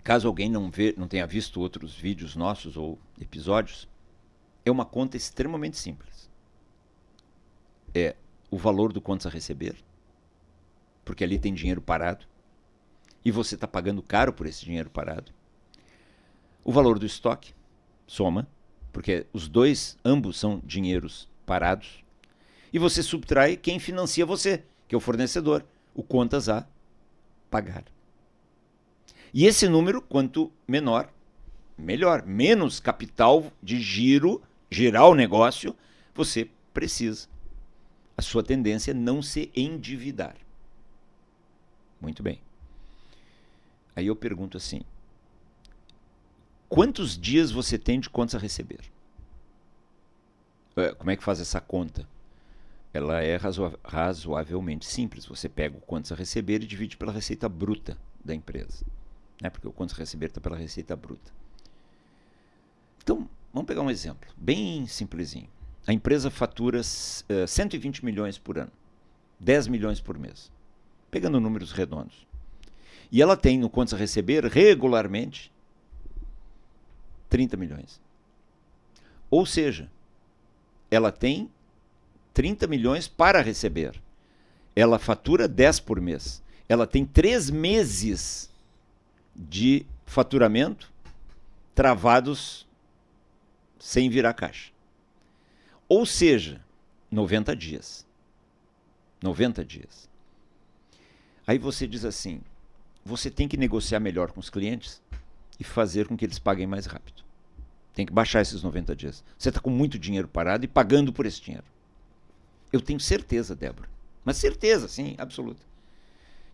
Speaker 2: caso alguém não tenha visto outros vídeos nossos ou episódios, é uma conta extremamente simples. É o valor do contas a receber, porque ali tem dinheiro parado, e você está pagando caro por esse dinheiro parado. O valor do estoque, soma, porque ambos são dinheiros parados, e você subtrai quem financia você, que é o fornecedor, o contas a pagar. E esse número, quanto menor, melhor. Menos capital de giro, girar o negócio, você precisa. A sua tendência é não se endividar. Muito bem. Aí eu pergunto assim: quantos dias você tem de contas a receber? Como é que faz essa conta? Ela é razoavelmente simples. Você pega o contas a receber e divide pela receita bruta da empresa. Porque o contas a receber está pela receita bruta. Então, vamos pegar um exemplo bem simplesinho. A empresa fatura 120 milhões por ano, 10 milhões por mês, pegando números redondos. E ela tem no contas a receber regularmente 30 milhões. Ou seja, ela tem 30 milhões para receber. Ela fatura 10 por mês. Ela tem 3 meses de faturamento travados sem virar caixa. Ou seja, 90 dias. 90 dias. Aí você diz assim: você tem que negociar melhor com os clientes e fazer com que eles paguem mais rápido. Tem que baixar esses 90 dias. Você está com muito dinheiro parado e pagando por esse dinheiro. Eu tenho certeza, Débora, mas certeza, sim, absoluta,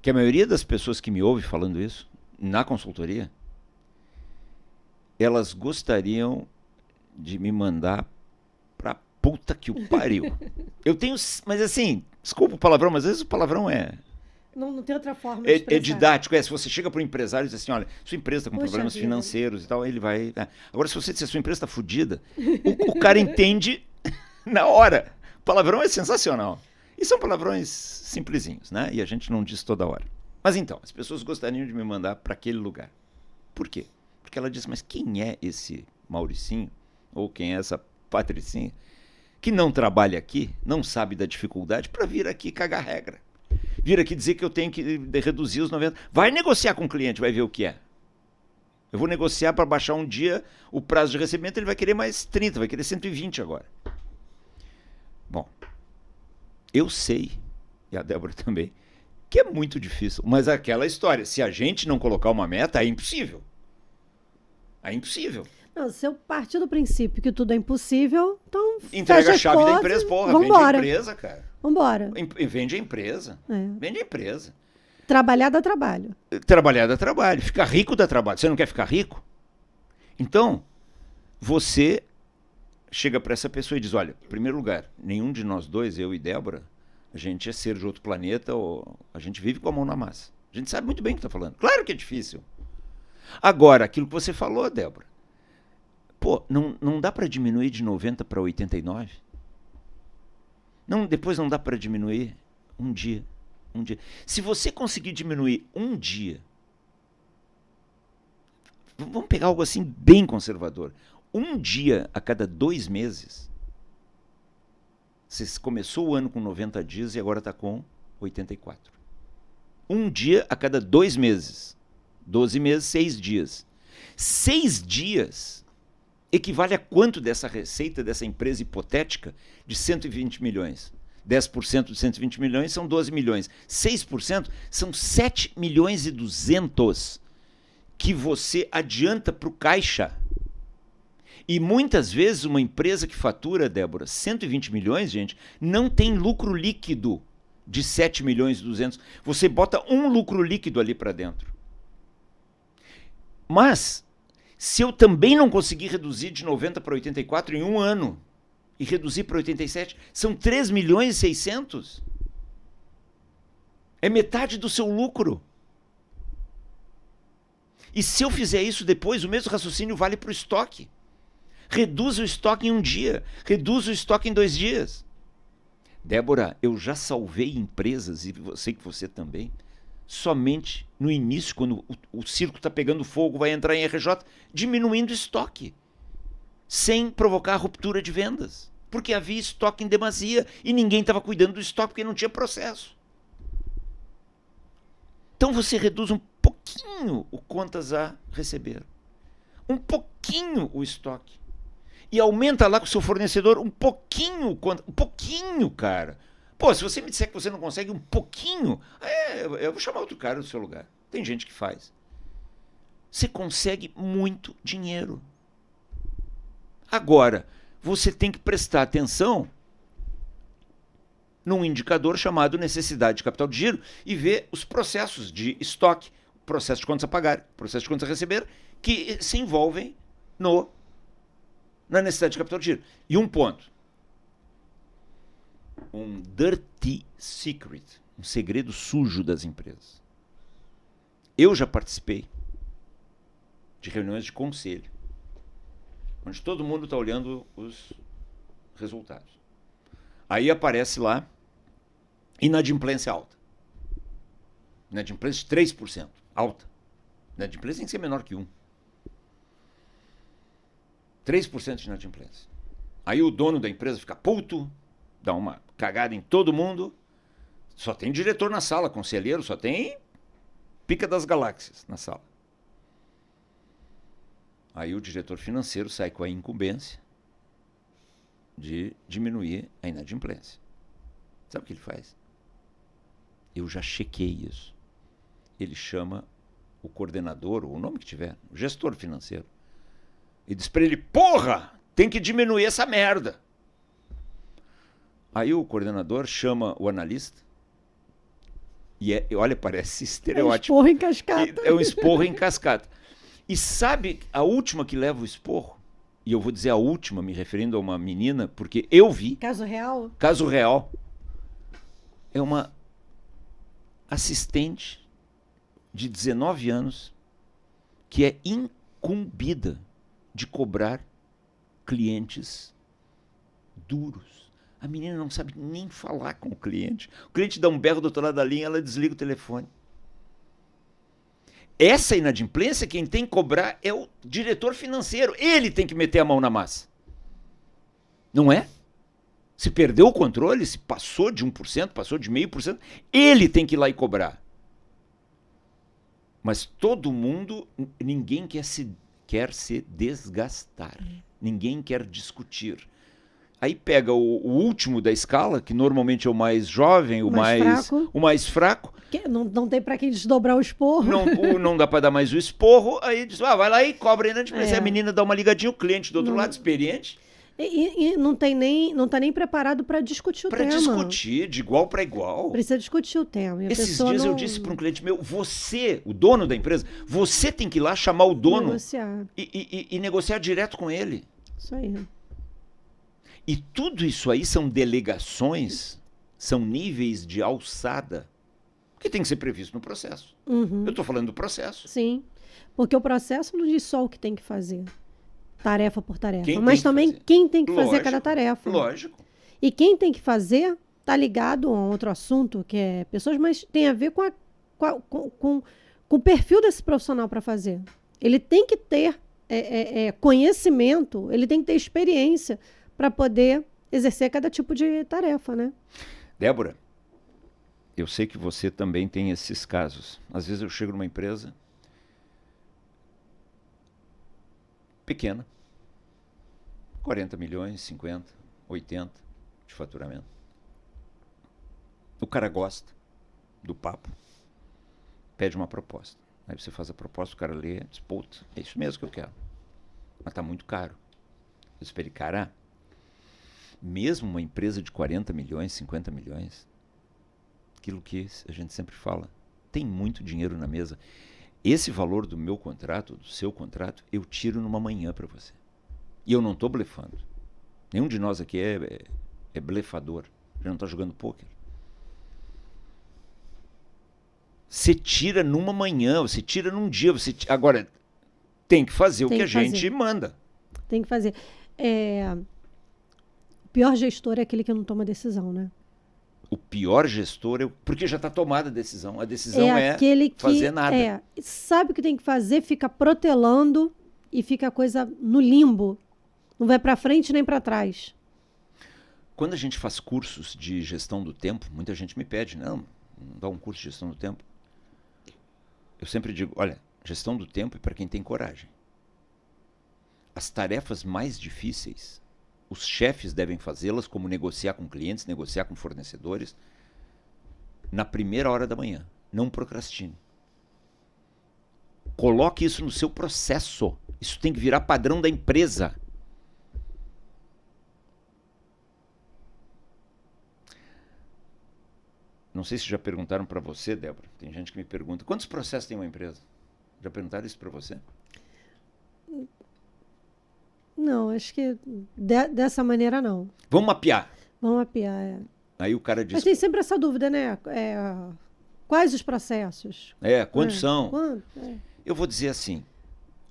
Speaker 2: que a maioria das pessoas que me ouvem falando isso na consultoria, elas gostariam de me mandar pra puta que o pariu. Eu tenho, mas assim, desculpa o palavrão, mas às vezes o palavrão
Speaker 1: Não tem outra forma de expressar.
Speaker 2: É didático. Se você chega para um empresário e diz assim: olha, sua empresa está com problemas financeiros e tal, ele vai... Agora, se você disser sua empresa está fodida, o cara entende na hora. O palavrão é sensacional. E são palavrões simplesinhos, né? E a gente não diz toda hora. Mas então, as pessoas gostariam de me mandar para aquele lugar. Por quê? Porque ela diz: mas quem é esse Mauricinho? Ou quem é essa Patricinha? Que não trabalha aqui, não sabe da dificuldade, para vir aqui cagar regra. Vir aqui dizer que eu tenho que reduzir os 90. Vai negociar com o cliente, vai ver o que é. Eu vou negociar para baixar um dia o prazo de recebimento, ele vai querer mais 30, vai querer 120 agora. Bom, eu sei, e a Débora também, que é muito difícil. Mas aquela história, se a gente não colocar uma meta, é impossível. É impossível.
Speaker 1: Não, se eu partir do princípio que tudo é impossível, então
Speaker 2: entrega a chave da empresa, porra. Vende a empresa, cara.
Speaker 1: Vambora.
Speaker 2: Vende a empresa. Vende a empresa.
Speaker 1: Trabalhar dá trabalho.
Speaker 2: Trabalhar dá trabalho. Ficar rico dá trabalho. Você não quer ficar rico? Então, você chega para essa pessoa e diz: olha, em primeiro lugar, nenhum de nós dois, eu e Débora, a gente é ser de outro planeta, ou a gente vive com a mão na massa. A gente sabe muito bem o que está falando. Claro que é difícil. Agora, aquilo que você falou, Débora, pô, não dá para diminuir de 90 para 89? Depois não dá para diminuir um dia. Se você conseguir diminuir um dia, vamos pegar algo assim bem conservador, um dia a cada 2 meses, você começou o ano com 90 dias e agora está com 84. Um dia a cada 2 meses. 12 meses, 6 dias. 6 dias equivale a quanto dessa receita dessa empresa hipotética de 120 milhões? 10% de 120 milhões são 12 milhões. 6% são 7 milhões e 200 que você adianta para o caixa. E muitas vezes uma empresa que fatura, Débora, 120 milhões, gente, não tem lucro líquido de 7 milhões e 200, você bota um lucro líquido ali para dentro. Mas, se eu também não conseguir reduzir de 90 para 84 em um ano, e reduzir para 87, são 3 milhões e 600. É metade do seu lucro. E se eu fizer isso depois, o mesmo raciocínio vale para o estoque. Reduz o estoque em um dia, reduz o estoque em 2 dias. Débora, eu já salvei empresas, e sei que você também, somente no início, quando o circo está pegando fogo, vai entrar em RJ, diminuindo o estoque, sem provocar ruptura de vendas. Porque havia estoque em demasia e ninguém estava cuidando do estoque porque não tinha processo. Então você reduz um pouquinho o contas a receber, um pouquinho o estoque. E aumenta lá com o seu fornecedor um pouquinho, cara. Pô, se você me disser que você não consegue um pouquinho, eu vou chamar outro cara do seu lugar. Tem gente que faz. Você consegue muito dinheiro. Agora, você tem que prestar atenção num indicador chamado necessidade de capital de giro e ver os processos de estoque, processo de contas a pagar, processo de contas a receber, que se envolvem na necessidade de capital de giro. E um ponto. Um dirty secret, um segredo sujo das empresas. Eu já participei de reuniões de conselho, onde todo mundo está olhando os resultados. Aí aparece lá inadimplência alta. Inadimplência de 3%, alta. Inadimplência tem que ser menor que 1. 3% de inadimplência. Aí o dono da empresa fica puto, dá uma cagada em todo mundo, só tem diretor na sala, conselheiro, só tem pica das galáxias na sala. Aí o diretor financeiro sai com a incumbência de diminuir a inadimplência. Sabe o que ele faz? Eu já chequei isso. Ele chama o coordenador, ou o nome que tiver, o gestor financeiro, e diz para ele, porra, tem que diminuir essa merda. Aí o coordenador chama o analista, e olha, parece estereótipo.
Speaker 1: É um esporro em cascata.
Speaker 2: É um esporro em cascata. E sabe a última que leva o esporro? E eu vou dizer a última, me referindo a uma menina, porque eu vi.
Speaker 1: Caso real?
Speaker 2: Caso real. É uma assistente de 19 anos que é incumbida de cobrar clientes duros. A menina não sabe nem falar com o cliente. O cliente dá um berro do outro lado da linha, ela desliga o telefone. Essa inadimplência, quem tem que cobrar é o diretor financeiro. Ele tem que meter a mão na massa. Não é? Se perdeu o controle, se passou de 1%, passou de 0,5%, ele tem que ir lá e cobrar. Mas todo mundo, ninguém quer se desgastar. Ninguém quer discutir. Aí pega o último da escala, que normalmente é o mais jovem, o mais fraco.
Speaker 1: Não tem para quem desdobrar o esporro.
Speaker 2: Não dá para dar mais o esporro. Aí diz, vai lá e cobra ainda. A menina dá uma ligadinha, o cliente do outro lado, experiente.
Speaker 1: E não tá nem preparado para discutir o tema.
Speaker 2: Para discutir, de igual para igual.
Speaker 1: Precisa discutir o tema.
Speaker 2: Esses dias eu disse para um cliente meu, você, o dono da empresa, você tem que ir lá chamar o dono
Speaker 1: negociar.
Speaker 2: E negociar direto com ele.
Speaker 1: Isso aí.
Speaker 2: E tudo isso aí são delegações, são níveis de alçada que tem que ser previsto no processo.
Speaker 1: Uhum.
Speaker 2: Eu estou falando do processo.
Speaker 1: Sim, porque o processo não diz só o que tem que fazer, tarefa por tarefa,
Speaker 2: mas
Speaker 1: também quem tem que fazer cada tarefa.
Speaker 2: Lógico.
Speaker 1: E quem tem que fazer está ligado a um outro assunto, que é pessoas, mas tem a ver com o perfil desse profissional para fazer. Ele tem que ter conhecimento, ele tem que ter experiência para poder exercer cada tipo de tarefa, né?
Speaker 2: Débora, eu sei que você também tem esses casos. Às vezes eu chego numa empresa pequena, 40 milhões, 50, 80 de faturamento. O cara gosta do papo, pede uma proposta. Aí você faz a proposta, o cara lê, diz, puta, é isso mesmo que eu quero. Mas tá muito caro. Eu espero, cara, mesmo uma empresa de 40 milhões, 50 milhões, aquilo que a gente sempre fala. Tem muito dinheiro na mesa. Esse valor do meu contrato, do seu contrato, eu tiro numa manhã para você. E eu não estou blefando. Nenhum de nós aqui é blefador. Já não está jogando pôquer. Você tira numa manhã, você tira num dia. Agora, tem que fazer o que a gente manda.
Speaker 1: Tem que fazer. O pior gestor é aquele que não toma decisão, né?
Speaker 2: O pior gestor porque já está tomada a decisão. A decisão é
Speaker 1: aquele que
Speaker 2: fazer nada.
Speaker 1: Sabe o que tem que fazer, fica protelando e fica a coisa no limbo. Não vai para frente nem para trás.
Speaker 2: Quando a gente faz cursos de gestão do tempo, muita gente me pede, não dá um curso de gestão do tempo. Eu sempre digo, olha, gestão do tempo é para quem tem coragem. As tarefas mais difíceis, os chefes devem fazê-las, como negociar com clientes, negociar com fornecedores, na primeira hora da manhã. Não procrastine. Coloque isso no seu processo. Isso tem que virar padrão da empresa. Não sei se já perguntaram para você, Débora. Tem gente que me pergunta, quantos processos tem uma empresa? Já perguntaram isso para você?
Speaker 1: Não, acho que dessa maneira não.
Speaker 2: Vamos mapear.
Speaker 1: Vamos mapear,
Speaker 2: Aí o cara diz...
Speaker 1: Mas tem sempre essa dúvida, né? Quais os processos?
Speaker 2: Quantos são?
Speaker 1: Quanto?
Speaker 2: Eu vou dizer assim,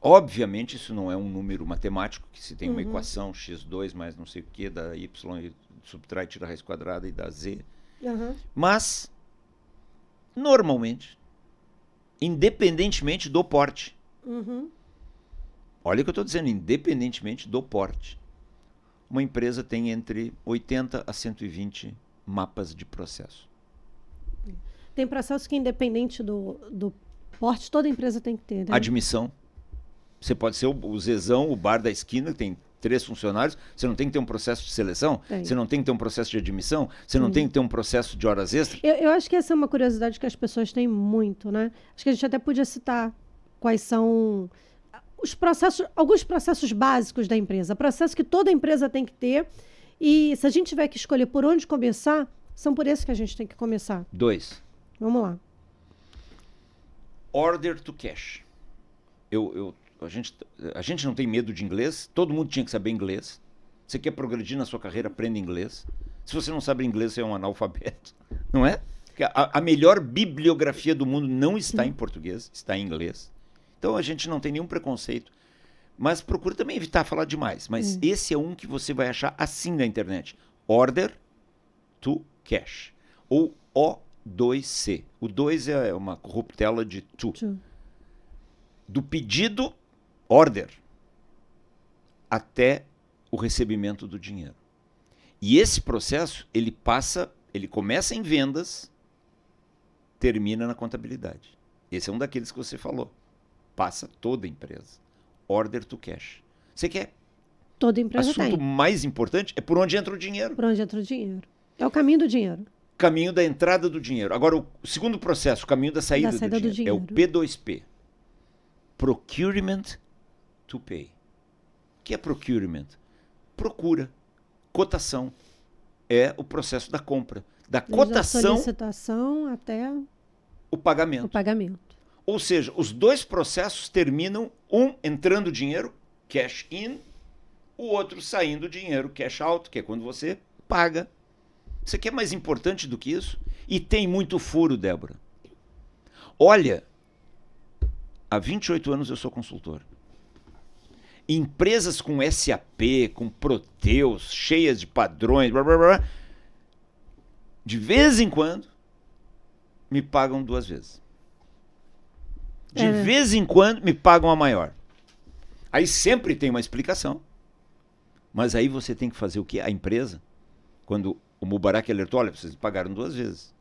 Speaker 2: obviamente isso não é um número matemático, que se tem uma equação x2 mais não sei o que, dá y, e subtrai, tira a raiz quadrada e dá z. Mas, normalmente, independentemente do porte, olha o que eu estou dizendo, independentemente do porte, uma empresa tem entre 80 a 120 mapas de processo.
Speaker 1: Tem processo que, independente do porte, toda empresa tem que ter, né?
Speaker 2: Admissão. Você pode ser o Zezão, o bar da esquina, que tem 3 funcionários, você não tem que ter um processo de seleção?
Speaker 1: Tem.
Speaker 2: Você não tem que ter um processo de admissão? Você não tem que ter um processo de horas extras?
Speaker 1: Eu acho que essa é uma curiosidade que as pessoas têm muito, né? Acho que a gente até podia citar quais são os processos, alguns processos básicos da empresa, processos que toda empresa tem que ter, e se a gente tiver que escolher por onde começar, são por esses que a gente tem que começar.
Speaker 2: 2.
Speaker 1: Vamos lá.
Speaker 2: Order to cash. A gente não tem medo de inglês, todo mundo tinha que saber inglês. Você quer progredir na sua carreira, aprenda inglês. Se você não sabe inglês, você é um analfabeto, não é? A melhor bibliografia do mundo não está em português, está em inglês. Então a gente não tem nenhum preconceito. Mas procura também evitar falar demais. Mas esse é um que você vai achar assim na internet. Order to cash. Ou O2C. O 2 é uma corruptela de to. Do pedido, order, até o recebimento do dinheiro. E esse processo, ele começa em vendas, termina na contabilidade. Esse é um daqueles que você falou. Passa toda a empresa. Order to cash. Você quer?
Speaker 1: Toda empresa tem.
Speaker 2: Assunto mais importante é por onde entra o dinheiro.
Speaker 1: Por onde entra o dinheiro. É o caminho do dinheiro.
Speaker 2: Caminho da entrada do dinheiro. Agora, o segundo processo, o caminho da saída, do dinheiro, é o P2P. Procurement to pay. O que é procurement? Procura. Cotação. É o processo da compra. Da cotação...
Speaker 1: Da solicitação até...
Speaker 2: o pagamento.
Speaker 1: O pagamento.
Speaker 2: Ou seja, os dois processos terminam, um entrando dinheiro, cash in, o outro saindo dinheiro, cash out, que é quando você paga. Isso aqui é mais importante do que isso? E tem muito furo, Débora. Olha, há 28 anos eu sou consultor. Empresas com SAP, com Proteus, cheias de padrões, blá, blá, blá, de vez em quando, me pagam 2 vezes. De vez em quando, me pagam a maior. Aí sempre tem uma explicação. Mas aí você tem que fazer o quê? A empresa, quando o Mubarak alertou, olha, vocês pagaram 2 vezes.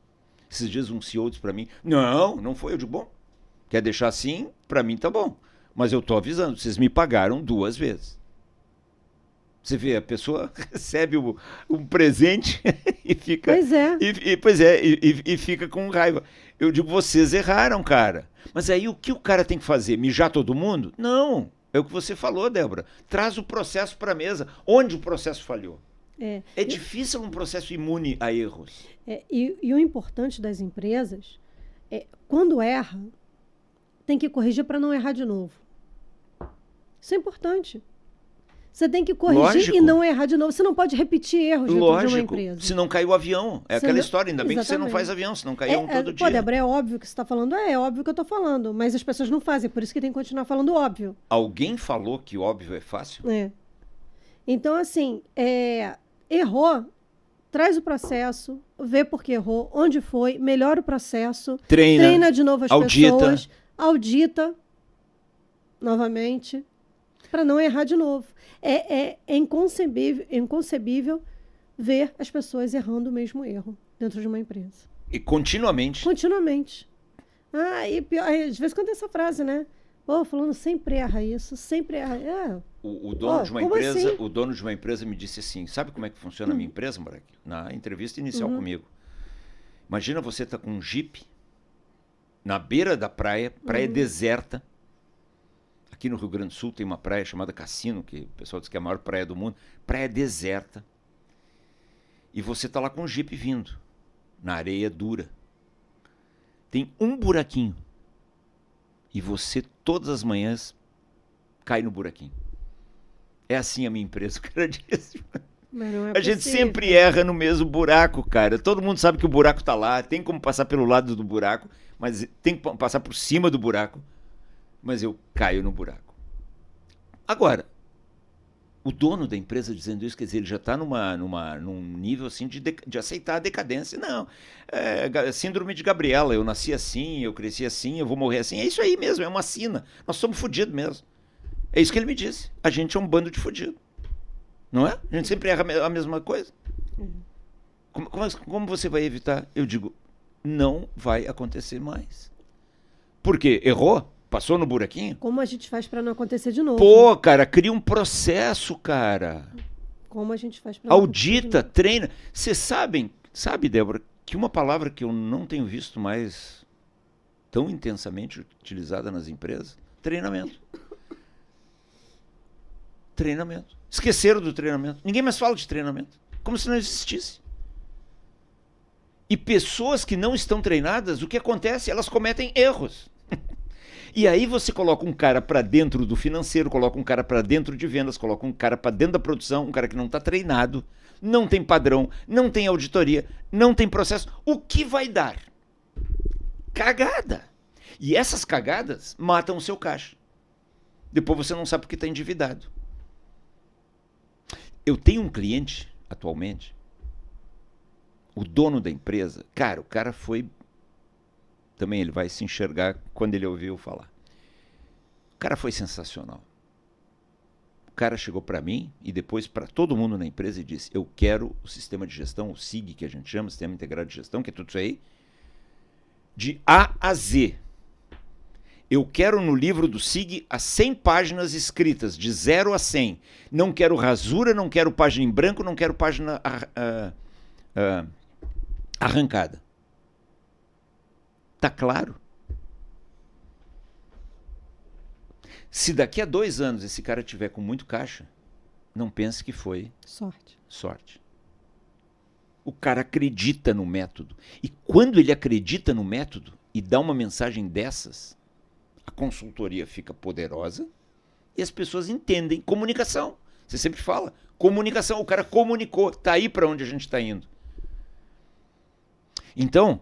Speaker 2: Esses dias um CEO disse para mim, não foi. Eu digo, bom, quer deixar assim? Para mim tá bom. Mas eu tô avisando, vocês me pagaram 2 vezes. Você vê, a pessoa recebe um presente e fica...
Speaker 1: Pois é.
Speaker 2: E fica com raiva. Eu digo, vocês erraram, cara. Mas aí o que o cara tem que fazer? Mijar todo mundo? Não. É o que você falou, Débora. Traz o processo para a mesa. Onde o processo falhou? É difícil um processo imune a erros.
Speaker 1: E o importante das empresas é, quando erra, tem que corrigir para não errar de novo. Isso é importante. Você tem que corrigir
Speaker 2: Lógico.
Speaker 1: E não errar de novo. Você não pode repetir erros dentro de uma empresa.
Speaker 2: Se não caiu o avião. É aquela história, ainda bem que você não faz avião, se não caiu todo dia.
Speaker 1: Pô, Débora, é óbvio que você está falando. É óbvio que eu estou falando. Mas as pessoas não fazem, por isso que tem que continuar falando óbvio.
Speaker 2: Alguém falou que óbvio é fácil?
Speaker 1: Então, assim, errou, traz o processo, vê por que errou, onde foi, melhora o processo, treina de novo as pessoas, audita novamente, para não errar de novo. É inconcebível ver as pessoas errando o mesmo erro dentro de uma empresa.
Speaker 2: E continuamente?
Speaker 1: Continuamente. E pior, às vezes quando tem essa frase, né? Pô, fulano sempre erra isso, sempre erra.
Speaker 2: O dono de uma empresa, o dono de uma empresa me disse assim, sabe como é que funciona a minha empresa, moleque? Na entrevista inicial comigo. Imagina você tá com um Jeep na beira da praia deserta. Aqui no Rio Grande do Sul tem uma praia chamada Cassino, que o pessoal diz que é a maior praia do mundo. Praia deserta. E você está lá com o Jeep vindo, na areia dura. Tem um buraquinho. E você, todas as manhãs, cai no buraquinho. É assim a minha empresa, o cara disse. A gente sempre erra no mesmo buraco, cara. Todo mundo sabe que o buraco está lá, tem como passar pelo lado do buraco, mas tem que passar por cima do buraco. Mas eu caio no buraco. Agora, o dono da empresa dizendo isso, quer dizer, ele já está num nível assim de aceitar a decadência. Não, síndrome de Gabriela, eu nasci assim, eu cresci assim, eu vou morrer assim. É isso aí mesmo, é uma sina. Nós somos fodidos mesmo. É isso que ele me disse. A gente é um bando de fodidos. Não é? A gente sempre erra a mesma coisa. Como você vai evitar? Eu digo, não vai acontecer mais. Por quê? Errou? Passou no buraquinho?
Speaker 1: Como a gente faz para não acontecer de novo?
Speaker 2: Pô, cara, cria um processo, cara.
Speaker 1: Como a gente faz para não acontecer de novo?
Speaker 2: Audita, treina. Vocês sabe, Débora, que uma palavra que eu não tenho visto mais tão intensamente utilizada nas empresas? Treinamento. Treinamento. Esqueceram do treinamento. Ninguém mais fala de treinamento. Como se não existisse. E pessoas que não estão treinadas, o que acontece? Elas cometem erros. E aí você coloca um cara para dentro do financeiro, coloca um cara para dentro de vendas, coloca um cara para dentro da produção, um cara que não está treinado, não tem padrão, não tem auditoria, não tem processo. O que vai dar? Cagada. E essas cagadas matam o seu caixa. Depois você não sabe porque está endividado. Eu tenho um cliente, atualmente, o dono da empresa, cara, o cara foi... Também ele vai se enxergar quando ele ouviu falar. O cara foi sensacional. O cara chegou para mim e depois para todo mundo na empresa e disse, eu quero o sistema de gestão, o SIG, que a gente chama, Sistema Integrado de Gestão, que é tudo isso aí, de A a Z. Eu quero no livro do SIG as 100 páginas escritas, de 0 a 100. Não quero rasura, não quero página em branco, não quero página arrancada. Tá claro? Se daqui a 2 anos esse cara tiver com muito caixa, não pense que foi sorte. O cara acredita no método. E quando ele acredita no método e dá uma mensagem dessas, a consultoria fica poderosa e as pessoas entendem. Comunicação. Você sempre fala. Comunicação. O cara comunicou. Tá aí para onde a gente está indo. Então,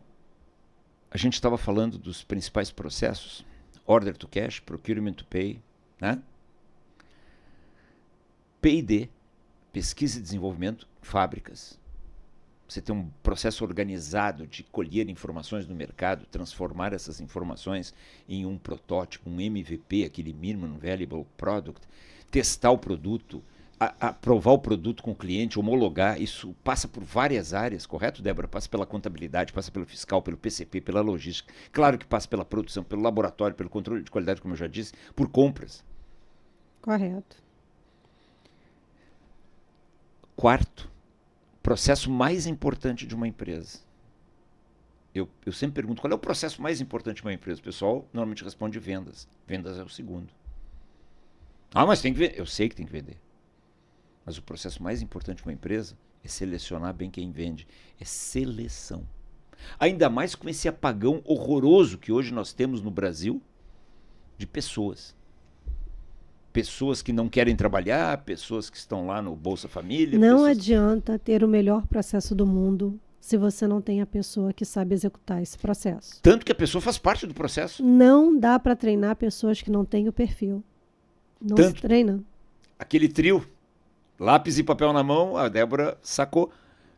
Speaker 2: a gente estava falando dos principais processos. Order to cash, procurement to pay, né? P&D, pesquisa e desenvolvimento, fábricas. Você tem um processo organizado de colher informações no mercado, transformar essas informações em um protótipo, um MVP, aquele Minimum Valuable Product, testar o produto, aprovar o produto com o cliente, homologar, isso passa por várias áreas, correto, Débora? Passa pela contabilidade, passa pelo fiscal, pelo PCP, pela logística. Claro que passa pela produção, pelo laboratório, pelo controle de qualidade, como eu já disse, por compras.
Speaker 1: Correto.
Speaker 2: Quarto, processo mais importante de uma empresa. Eu sempre pergunto, qual é o processo mais importante de uma empresa? O pessoal normalmente responde vendas. Vendas é o segundo. Mas tem que vender. Eu sei que tem que vender. Mas o processo mais importante de uma empresa é selecionar bem quem vende. É seleção. Ainda mais com esse apagão horroroso que hoje nós temos no Brasil de pessoas. Pessoas que não querem trabalhar, pessoas que estão lá no Bolsa Família.
Speaker 1: Não
Speaker 2: pessoas...
Speaker 1: adianta ter o melhor processo do mundo se você não tem a pessoa que sabe executar esse processo.
Speaker 2: Tanto que a pessoa faz parte do processo.
Speaker 1: Não dá para treinar pessoas que não têm o perfil. Não se treina.
Speaker 2: Aquele trio, lápis e papel na mão, a Débora sacou.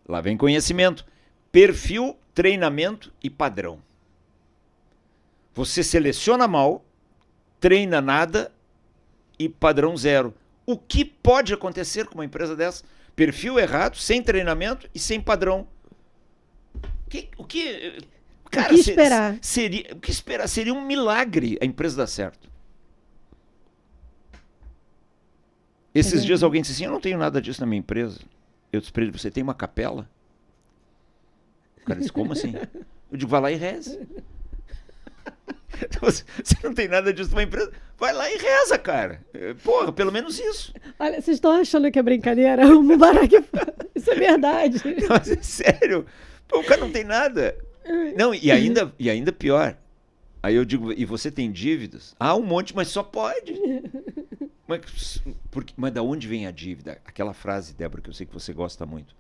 Speaker 2: Lá vem conhecimento. Perfil, treinamento e padrão. Você seleciona mal, treina nada e padrão zero. O que pode acontecer com uma empresa dessa? Perfil errado, sem treinamento e sem padrão. Cara,
Speaker 1: o que esperar?
Speaker 2: O que esperar? Seria um milagre a empresa dar certo. Esses dias alguém disse assim, eu não tenho nada disso na minha empresa. Eu disse para ele, você tem uma capela? O cara disse, como assim? Eu digo, vai lá e reza. Você não tem nada disso numa empresa, vai lá e reza, cara. Porra, pelo menos isso.
Speaker 1: Olha, vocês estão achando que é brincadeira? O Mubarak, isso é verdade.
Speaker 2: Mas é sério. Pô, o cara não tem nada. Não, e ainda pior. Aí eu digo, e você tem dívidas? Ah, um monte, mas só pode. Mas da onde vem a dívida? Aquela frase, Débora, que eu sei que você gosta muito.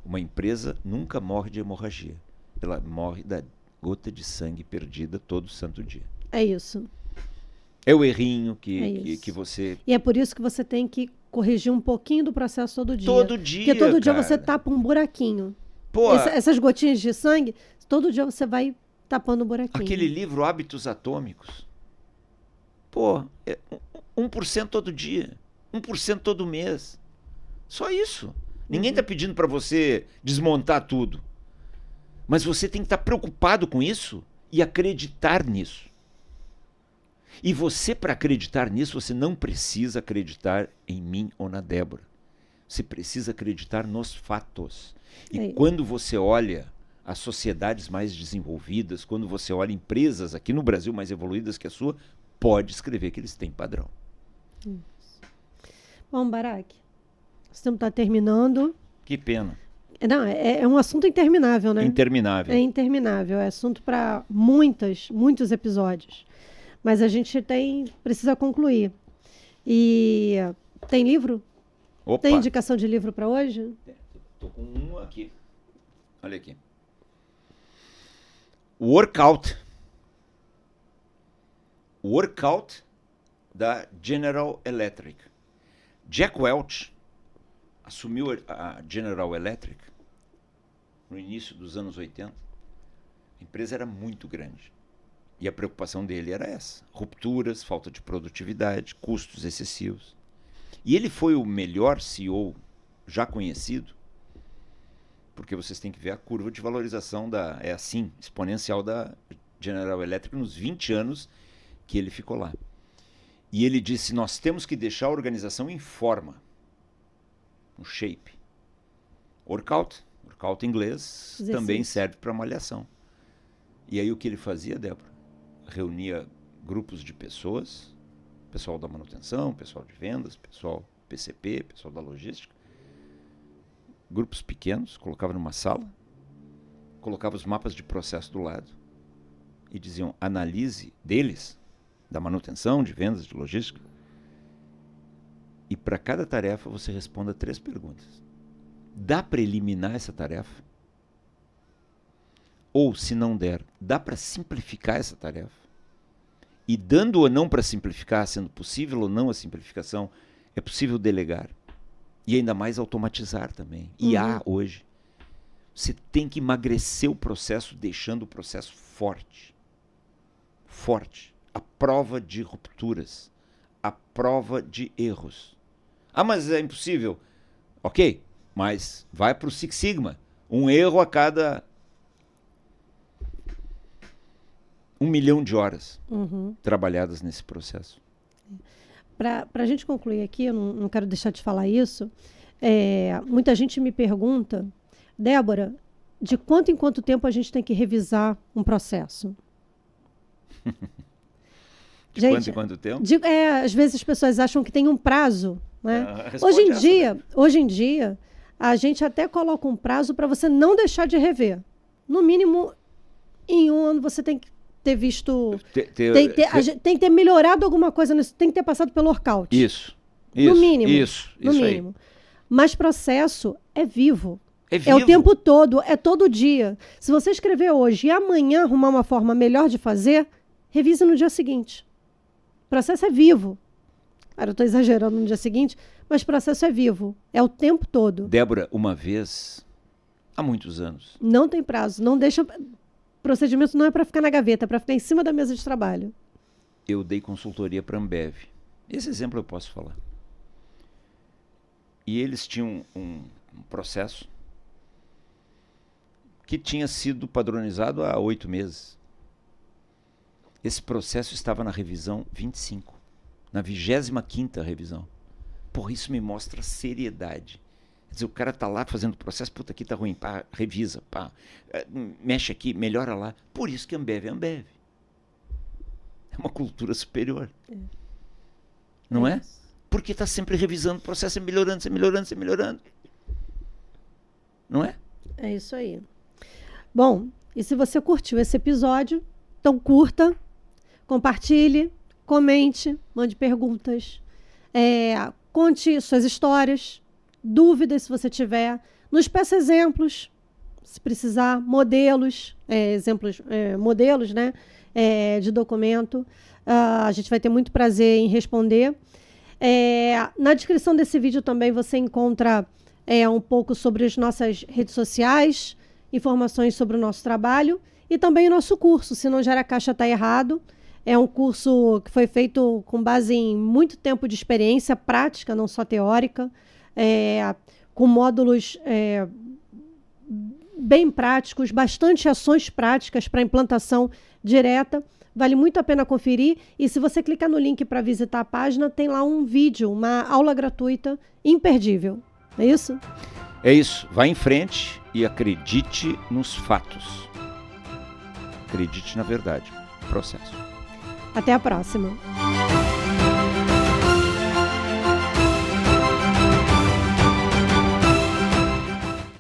Speaker 2: Uma empresa nunca morre de hemorragia. Ela morre da gota de sangue perdida todo santo dia.
Speaker 1: É isso.
Speaker 2: É o errinho que você...
Speaker 1: E é por isso que você tem que corrigir um pouquinho do processo todo dia.
Speaker 2: Todo dia,
Speaker 1: porque todo dia
Speaker 2: cara,
Speaker 1: você tapa um buraquinho.
Speaker 2: Pô,
Speaker 1: essas gotinhas de sangue, todo dia você vai tapando um buraquinho.
Speaker 2: Aquele livro Hábitos Atômicos. Pô, é 1% todo dia. 1% todo mês. Só isso. Ninguém está pedindo para você desmontar tudo. Mas você tem que estar preocupado com isso e acreditar nisso. E você, para acreditar nisso, você não precisa acreditar em mim ou na Débora. Você precisa acreditar nos fatos. E quando você olha as sociedades mais desenvolvidas, quando você olha empresas aqui no Brasil mais evoluídas que a sua, pode escrever que eles têm padrão.
Speaker 1: Bom, Barak, o tempo está terminando.
Speaker 2: Que pena.
Speaker 1: Não, é um assunto interminável, né?
Speaker 2: Interminável.
Speaker 1: É interminável, é assunto para muitos episódios. Mas a gente precisa concluir. E tem livro?
Speaker 2: Opa.
Speaker 1: Tem indicação de livro para hoje?
Speaker 2: Estou com um aqui. Olha aqui. Workout. Workout da General Electric. Jack Welch assumiu a General Electric no início dos anos 80. A empresa era muito grande. E a preocupação dele era essa. Rupturas, falta de produtividade, custos excessivos. E ele foi o melhor CEO já conhecido, porque vocês têm que ver a curva de valorização exponencial da General Electric nos 20 anos que ele ficou lá. E ele disse, nós temos que deixar a organização em forma, no shape. Workout em inglês também serve para malhação. E aí o que ele fazia, Débora? Reunia grupos de pessoas, pessoal da manutenção, pessoal de vendas, pessoal PCP, pessoal da logística, grupos pequenos, colocava numa sala, colocava os mapas de processo do lado e diziam, analise deles, da manutenção, de vendas, de logística, e para cada tarefa você responda 3 perguntas. Dá para eliminar essa tarefa? Ou, se não der, dá para simplificar essa tarefa? E dando ou não para simplificar, sendo possível ou não a simplificação, é possível delegar. E ainda mais automatizar também. E há hoje. Você tem que emagrecer o processo, deixando o processo forte. Forte. A prova de rupturas. A prova de erros. Ah, mas é impossível. Ok, mas vai para o Six Sigma. Um erro a cada 1 milhão de horas trabalhadas nesse processo.
Speaker 1: Para a gente concluir aqui, eu não quero deixar de falar isso, muita gente me pergunta, Débora, de quanto em quanto tempo a gente tem que revisar um processo?
Speaker 2: De quanto em quanto tempo?
Speaker 1: Às vezes as pessoas acham que tem um prazo. Né? Hoje em dia, a gente até coloca um prazo para você não deixar de rever. No mínimo, em um ano você tem que ter visto... Tem que ter melhorado alguma coisa nisso, tem que ter passado pelo workout.
Speaker 2: Isso.
Speaker 1: No mínimo.
Speaker 2: Isso
Speaker 1: mínimo. Aí. Mas processo é vivo.
Speaker 2: É vivo.
Speaker 1: É o tempo todo, é todo dia. Se você escrever hoje e amanhã arrumar uma forma melhor de fazer, revise no dia seguinte. O processo é vivo. Cara, eu estou exagerando no dia seguinte, mas o processo é vivo. É o tempo todo.
Speaker 2: Débora, uma vez, há muitos anos...
Speaker 1: Não tem prazo. Não deixa... Procedimento não é para ficar na gaveta, é para ficar em cima da mesa de trabalho.
Speaker 2: Eu dei consultoria para a Ambev. Esse exemplo eu posso falar. E eles tinham um processo que tinha sido padronizado há 8 meses. Esse processo estava na revisão 25, na 25ª revisão. Porra, isso me mostra seriedade. Quer dizer, o cara tá lá fazendo o processo, puta, aqui tá ruim, pá, revisa, pá, mexe aqui, melhora lá. Por isso que Ambev é Ambev. É uma cultura superior. Não é? Porque está sempre revisando o processo, melhorando, melhorando. Não é?
Speaker 1: É isso aí. Bom, e se você curtiu esse episódio, então curta, compartilhe, comente, mande perguntas, conte suas histórias, dúvidas se você tiver, nos peça exemplos, se precisar, modelos, modelos, né, de documento. A gente vai ter muito prazer em responder. Na descrição desse vídeo também você encontra um pouco sobre as nossas redes sociais, informações sobre o nosso trabalho e também o nosso curso, Se Não Gera Caixa Tá Errado. É um curso que foi feito com base em muito tempo de experiência prática, não só teórica, com módulos bem práticos, bastante ações práticas para implantação direta. Vale muito a pena conferir. E se você clicar no link para visitar a página, tem lá um vídeo, uma aula gratuita imperdível. É isso?
Speaker 2: É isso. Vá em frente e acredite nos fatos. Acredite na verdade. Processo.
Speaker 1: Até a próxima.